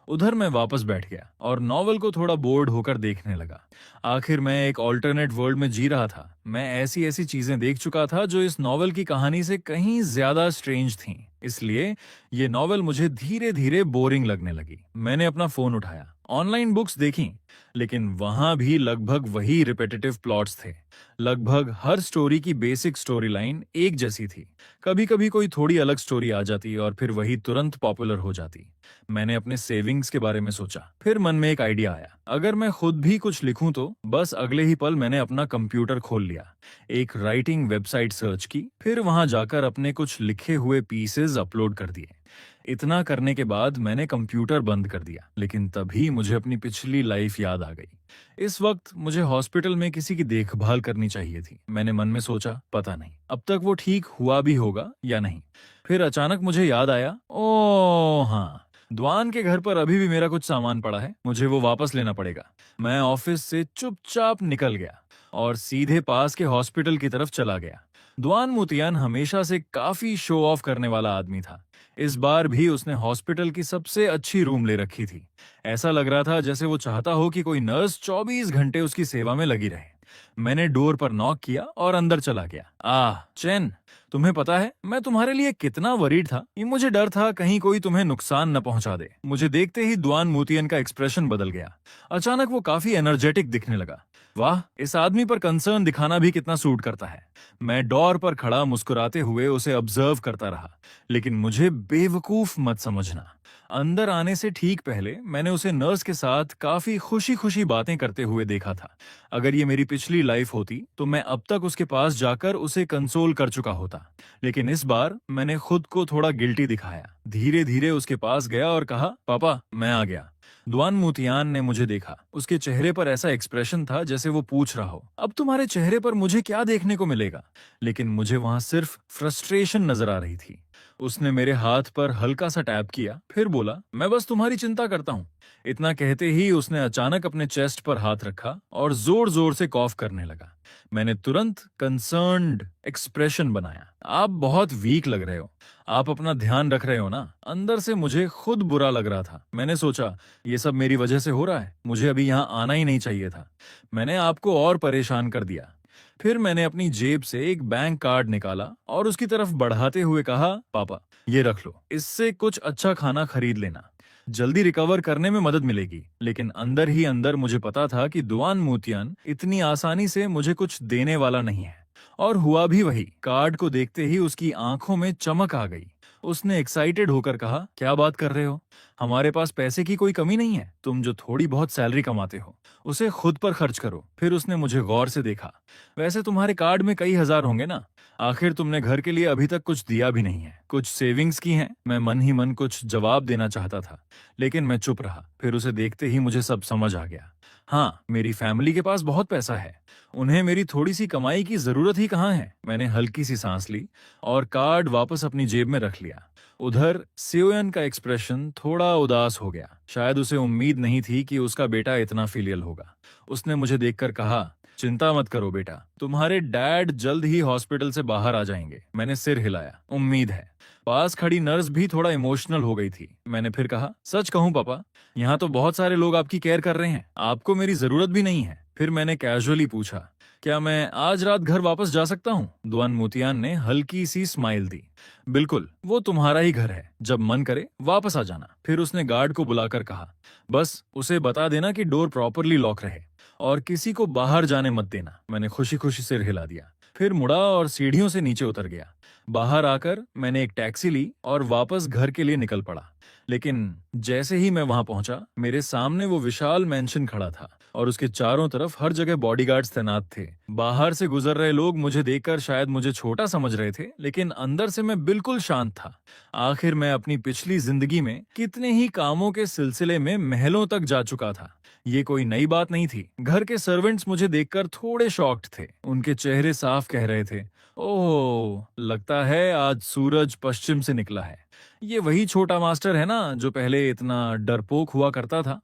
उधर मैं वापस बैठ गया और नॉवल को थोड़ा बोर्ड होकर देखने लगा। आखिर मैं एक ऑल्टरनेट वर्ल्ड में जी रहा था। मैं ऐसी ऐसी चीजें देख चुका था जो इस नॉवल की कहानी से कहीं ज्यादा स्ट्रेंज थीं। इसलिए ये नॉवल मुझे धीरे धीरे बोरिंग लगने लगी। मैंने अपना फोन उठाया, ऑनलाइन बुक्स देखी, लेकिन वहां भी लगभग वही रिपीटेटिव प्लॉट्स थे। लगभग हर स्टोरी की बेसिक स्टोरी लाइन एक जैसी थी। कभी कभी कोई थोड़ी अलग स्टोरी आ जाती और फिर वही तुरंत पॉपुलर हो जाती। मैंने अपने सेविंग्स के बारे में सोचा। फिर मन में एक आइडिया आया, अगर मैं खुद भी कुछ लिखूं तो। बस अगले ही पल मैंने अपना कंप्यूटर खोल लिया, एक राइटिंग वेबसाइट सर्च की, फिर वहां जाकर अपने कुछ लिखे हुए पीसेज अपलोड कर दिए। इतना करने के बाद मैंने कंप्यूटर बंद कर दिया, लेकिन तभी मुझे अपनी पिछली लाइफ याद आ गई। इस वक्त मुझे हॉस्पिटल में किसी की देखभाल करनी चाहिए थी। मैंने मन में सोचा, पता नहीं अब तक वो ठीक हुआ भी होगा या नहीं। फिर अचानक मुझे याद आया, ओ हाँ, द्वान के घर पर अभी भी मेरा कुछ सामान पड़ा है, मुझे वो वापस लेना पड़ेगा। मैं ऑफिस से चुपचाप निकल गया और सीधे पास के हॉस्पिटल की तरफ चला गया। द्वान मुतियान हमेशा से काफी शो ऑफ करने वाला आदमी था। इस बार भी उसने हॉस्पिटल की सबसे अच्छी रूम ले रखी थी। ऐसा लग रहा था जैसे वो चाहता हो कि कोई नर्स 24 घंटे उसकी सेवा में लगी रहे। मैंने डोर पर नॉक किया और अंदर चला गया। चेन, तुम्हें पता है मैं तुम्हारे लिए कितना वरीड था। ये मुझे डर था कहीं कोई तुम्हें नुकसान न पहुंचा दे। मुझे देखते ही द्वान मुतियन का एक्सप्रेशन बदल गया। अचानक वो काफी एनर्जेटिक दिखने लगा। वाह, इस आदमी पर कंसर्न दिखाना भी कितना सूट करता है। मैं डोर पर खड़ा मुस्कुराते हुए उसे ऑब्जर्व करता रहा, लेकिन मुझे बेवकूफ मत समझना। अंदर आने से ठीक पहले मैंने उसे नर्स के साथ काफी खुशी खुशी बातें करते हुए देखा था। अगर ये मेरी पिछली लाइफ होती तो मैं अब तक उसके पास जाकर उसे कंसोल कर चुका होता, लेकिन इस बार मैंने खुद को थोड़ा गिल्टी दिखाया। धीरे धीरे उसके पास गया और कहा, पापा मैं आ गया। द्वान मुतियान ने मुझे देखा। उसके चेहरे पर ऐसा एक्सप्रेशन था जैसे वो पूछ रहा हो, अब तुम्हारे चेहरे पर मुझे क्या देखने को मिलेगा? लेकिन मुझे वहां सिर्फ फ्रस्ट्रेशन नजर आ रही थी। उसने मेरे हाथ पर हल्का सा टैप किया, फिर बोला, मैं बस तुम्हारी चिंता करता हूँ। इतना कहते ही उसने अचानक अपने चेस्ट पर हाथ रखा और जोर जोर से कॉफ करने लगा। मैंने तुरंत कंसर्न्ड एक्सप्रेशन बनाया। आप बहुत वीक लग रहे हो, आप अपना ध्यान रख रहे हो ना? अंदर से मुझे खुद बुरा लग रहा था। मैंने सोचा, ये सब मेरी वजह से हो रहा है, मुझे अभी यहाँ आना ही नहीं चाहिए था। मैंने आपको और परेशान कर दिया। फिर मैंने अपनी जेब से एक बैंक कार्ड निकाला और उसकी तरफ बढ़ाते हुए कहा, पापा ये रख लो, इससे कुछ अच्छा खाना खरीद लेना, जल्दी रिकवर करने में मदद मिलेगी। लेकिन अंदर ही अंदर मुझे पता था कि दुआन मुतियन इतनी आसानी से मुझे कुछ देने वाला नहीं है। और हुआ भी वही। कार्ड को देखते ही उसकी आंखों में चमक आ गई। उसने एक्साइटेड होकर कहा, क्या बात कर रहे हो? हमारे पास पैसे की कोई कमी नहीं है। तुम जो थोड़ी बहुत सैलरी कमाते हो उसे खुद पर खर्च करो। फिर उसने मुझे गौर से देखा। वैसे तुम्हारे कार्ड में कई हजार होंगे ना? आखिर तुमने घर के लिए अभी तक कुछ दिया भी नहीं है। कुछ सेविंग्स की हैं। मैं मन ही मन कुछ जवाब देना चाहता था, लेकिन मैं चुप रहा। फिर उसे देखते ही मुझे सब समझ आ गया। हाँ, मेरी फैमिली के पास बहुत पैसा है, उन्हें मेरी थोड़ी सी कमाई की जरूरत ही कहाँ है। मैंने हल्की सी सांस ली और कार्ड वापस अपनी जेब में रख लिया। उधर सेओयन का एक्सप्रेशन थोड़ा उदास हो गया। शायद उसे उम्मीद नहीं थी कि उसका बेटा इतना फिलियल होगा। उसने मुझे देखकर कहा, चिंता मत करो बेटा, तुम्हारे डैड जल्द ही हॉस्पिटल से बाहर आ जाएंगे। मैंने सिर हिलाया, उम्मीद है। पास खड़ी नर्स भी थोड़ा इमोशनल हो गई थी। मैंने फिर कहा, सच कहूं पापा, यहाँ तो बहुत सारे लोग आपकी केयर कर रहे हैं, आपको मेरी जरूरत भी नहीं है। फिर मैंने कैजुअली पूछा, क्या मैं आज रात घर वापस जा सकता हूँ? दुआन मोतियान ने हल्की सी स्माइल दी। बिल्कुल, वो तुम्हारा ही घर है, जब मन करे वापस आ जाना। फिर उसने गार्ड को बुलाकर कहा, बस उसे बता देना कि डोर प्रॉपरली लॉक रहे और किसी को बाहर जाने मत देना। मैंने खुशी खुशी सिर हिला दिया, फिर मुड़ा और सीढ़ियों से नीचे उतर गया। बाहर आकर मैंने एक टैक्सी ली और वापस घर के लिए निकल पड़ा। लेकिन जैसे ही मैं वहां पहुंचा, मेरे सामने वो विशाल मैंशन खड़ा था और उसके चारों तरफ हर जगह बॉडीगार्ड्स तैनात थे। बाहर से गुजर रहे लोग मुझे देखकर शायद मुझे छोटा समझ रहे थे, लेकिन अंदर से मैं बिल्कुल शांत था। आखिर मैं अपनी पिछली जिंदगी में कितने ही कामों के सिलसिले में महलों तक जा चुका था। ये कोई नई बात नहीं थी। घर के सर्वेंट्स मुझे देखकर थोड़े शॉक्ड थे। उनके चेहरे साफ कह रहे थे, ओह, लगता है आज सूरज पश्चिम से निकला है। ये वही छोटा मास्टर है ना जो पहले इतना डरपोक हुआ करता था।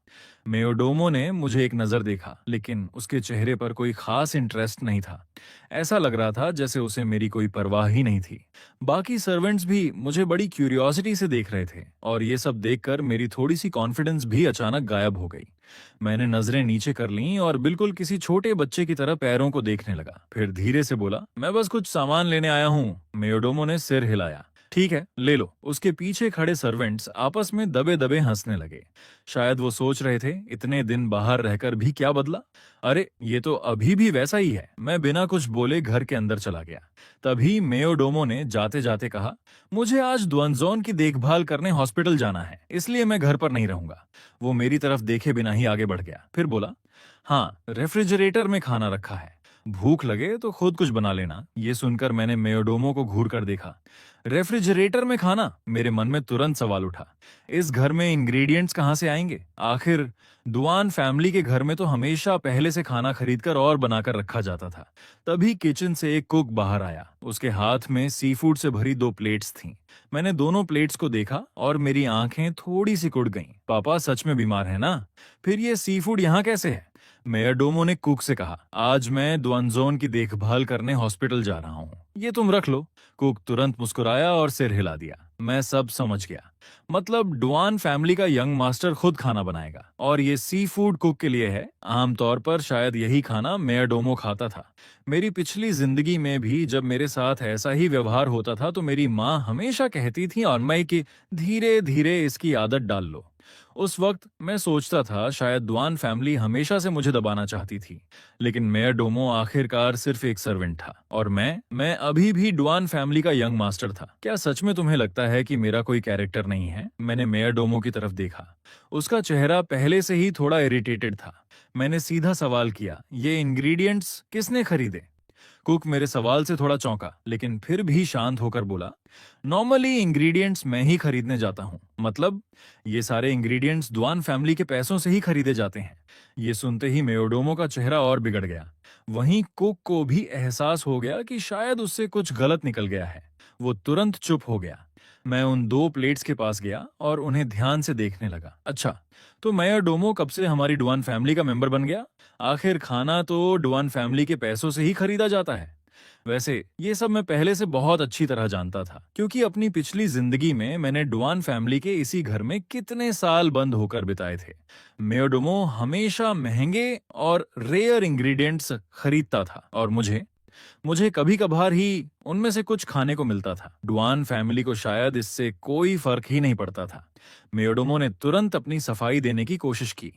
मेयोडोमो ने मुझे एक नजर देखा, लेकिन उसके चेहरे पर कोई खास इंटरेस्ट नहीं था। ऐसा लग रहा था जैसे उसे मेरी कोई परवाह ही नहीं थी। बाकी सर्वेंट्स भी मुझे बड़ी क्यूरियोसिटी से देख रहे थे और ये सब देखकर मेरी थोड़ी सी कॉन्फिडेंस भी अचानक गायब हो गई। मैंने नजरें नीचे कर लीं और बिल्कुल किसी छोटे बच्चे की तरह पैरों को देखने लगा। फिर धीरे से बोला, मैं बस कुछ सामान लेने आया हूँ। मेयोडोमो ने सिर हिलाया, ठीक है, ले लो। उसके पीछे खड़े सर्वेंट्स आपस में दबे दबे हंसने लगे। शायद वो सोच रहे थे, इतने दिन बाहर रहकर भी क्या बदला? अरे, ये तो अभी भी वैसा ही है। मैं बिना कुछ बोले घर के अंदर चला गया। तभी मेयोडोमो ने जाते जाते कहा, मुझे आज द्वंजोन की देखभाल करने हॉस्पिटल जाना है, इसलिए मैं घर पर नहीं रहूंगा। वो मेरी तरफ देखे बिना ही आगे बढ़ गया। फिर बोला, हाँ, रेफ्रिजरेटर में खाना रखा है, भूख लगे तो खुद कुछ बना लेना। ये सुनकर मैंने मेयोडोमो को घूर कर देखा। रेफ्रिजरेटर में खाना? मेरे मन में तुरंत सवाल उठा, इस घर में इंग्रेडिएंट्स कहाँ से आएंगे? आखिर दुआन फैमिली के घर में तो हमेशा पहले से खाना खरीदकर और बनाकर रखा जाता था। तभी किचन से एक कुक बाहर आया। उसके हाथ में सी फूड से भरी 2 प्लेट्स थीं। मैंने दोनों प्लेट्स को देखा और मेरी आंखें थोड़ी सी कुड़ गईं। पापा सच में बीमार है ना? फिर ये सी फूड यहाँ कैसे है? मेयोडोमो ने कुक से कहा, आज मैं द्वंजोन की देखभाल करने हॉस्पिटल जा रहा हूँ, ये तुम रख लो। कुक तुरंत मुस्कुराया और सिर हिला दिया। मैं सब समझ गया। मतलब डुआन फैमिली का यंग मास्टर खुद खाना बनाएगा और ये सी फूड कुक के लिए है। आमतौर पर शायद यही खाना मेयोडोमो खाता था। मेरी पिछली जिंदगी में भी जब मेरे साथ ऐसा ही व्यवहार होता था तो मेरी माँ हमेशा कहती थी और मैं कि धीरे धीरे इसकी आदत डाल लो। उस वक्त मैं सोचता था शायद द्वान फैमिली हमेशा से मुझे दबाना चाहती थी, लेकिन मेयोडोमो आखिरकार सिर्फ एक सर्वेंट था और मैं अभी भी डुआन फैमिली का यंग मास्टर था। क्या सच में तुम्हें लगता है कि मेरा कोई कैरेक्टर नहीं है? मैंने मेयोडोमो की तरफ देखा। उसका चेहरा पहले से ही थोड़ा इरिटेटेड था। मैंने सीधा सवाल किया, ये इंग्रेडिएंट्स किसने खरीदे? कुक मेरे सवाल से थोड़ा चौंका, लेकिन फिर भी शांत होकर बोला, नॉर्मली इंग्रेडिएंट्स मैं ही खरीदने जाता हूँ। मतलब ये सारे इंग्रेडिएंट्स द्वान फैमिली के पैसों से ही खरीदे जाते हैं। ये सुनते ही मेयोडोमो का चेहरा और बिगड़ गया। वहीं कुक को भी एहसास हो गया कि शायद उससे कुछ गलत निकल गया है। वो तुरंत चुप हो गया। मैं उन 2 प्लेट्स के पास गया और उन्हें ध्यान से देखने लगा। अच्छा, तो मेयोडोमो कब से हमारी डुआन फैमिली का मेंबर बन गया? आखिर खाना तो डुआन फैमिली के पैसों से ही खरीदा जाता है। वैसे ये सब मैं पहले से बहुत अच्छी तरह जानता था, क्योंकि अपनी पिछली जिंदगी में मैंने डुआन फैमिली के इसी घर में कितने साल बंद होकर बिताए थे। मेयोडोमो हमेशा महंगे और रेयर इंग्रेडिएंट्स खरीदता था और मुझे कभी कभार ही उनमें से कुछ खाने को मिलता था। डुआन फैमिली को शायद इससे कोई फर्क ही नहीं पड़ता था। मेयोडोमो ने तुरंत अपनी सफाई देने की कोशिश की।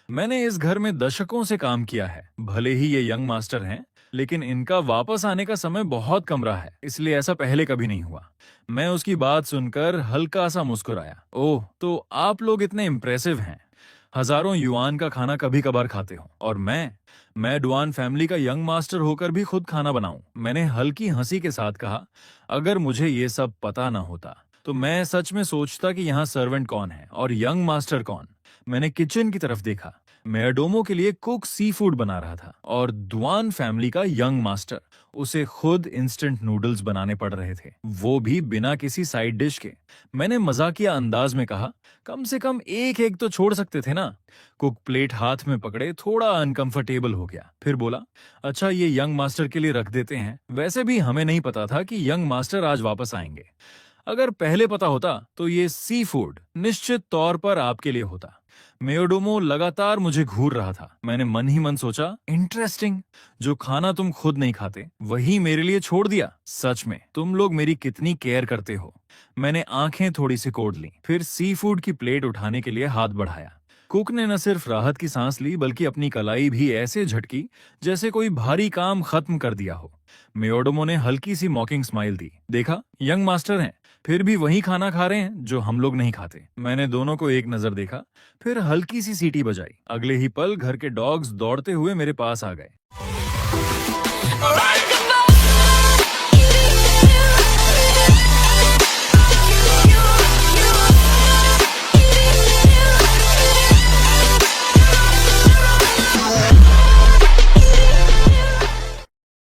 मैंने इस घर में दशकों से काम किया है। भले ही ये यंग मास्टर हैं, लेकिन इनका वापस आने का समय बहुत कम रहा है, इसलिए ऐसा पहले कभी नहीं हुआ। मैं उसकी बात सुनकर हल्का सा मुस्कुराया। ओह, तो आप लोग इतने इम्प्रेसिव हैं। हजारों युआन का खाना कभी कभार खाते हो और मैं डुआन फैमिली का यंग मास्टर होकर भी खुद खाना बनाऊं। मैंने हल्की हंसी के साथ कहा, अगर मुझे ये सब पता ना होता तो मैं सच में सोचता कि यहाँ सर्वेंट कौन है और यंग मास्टर कौन। मैंने किचन की तरफ देखा। मेयरडोमो के लिए कुक सी फूड बना रहा था और दुआन फैमिली का यंग मास्टर उसे खुद इंस्टेंट नूडल्स बनाने पड़ रहे थे, वो भी बिना किसी साइड डिश के। मैंने मजाकिया अंदाज में कहा, कम से कम एक एक तो छोड़ सकते थे ना। कुक प्लेट हाथ में पकड़े थोड़ा अनकंफर्टेबल हो गया, फिर बोला, अच्छा ये यंग मास्टर के लिए रख देते हैं, वैसे भी हमें नहीं पता था कि यंग मास्टर आज वापस आएंगे। अगर पहले पता होता तो ये सी फूड निश्चित तौर पर आपके लिए होता। मेयोडोमो लगातार मुझे घूर रहा था। मैंने मन ही मन सोचा, इंटरेस्टिंग, जो खाना तुम खुद नहीं खाते वही मेरे लिए छोड़ दिया। सच में तुम लोग मेरी कितनी केयर करते हो। मैंने आंखें थोड़ी सी कोड़ ली, फिर सी फूड की प्लेट उठाने के लिए हाथ बढ़ाया। कुक ने न सिर्फ राहत की सांस ली बल्कि अपनी कलाई भी ऐसे झटकी जैसे कोई भारी काम खत्म कर दिया हो। मेयोडोमो ने हल्की सी मॉकिंग स्माइल दी। देखा, यंग मास्टर हैं, फिर भी वही खाना खा रहे हैं जो हम लोग नहीं खाते। मैंने दोनों को एक नजर देखा, फिर हल्की सी सीटी बजाई। अगले ही पल घर के डॉग्स दौड़ते हुए मेरे पास आ गए।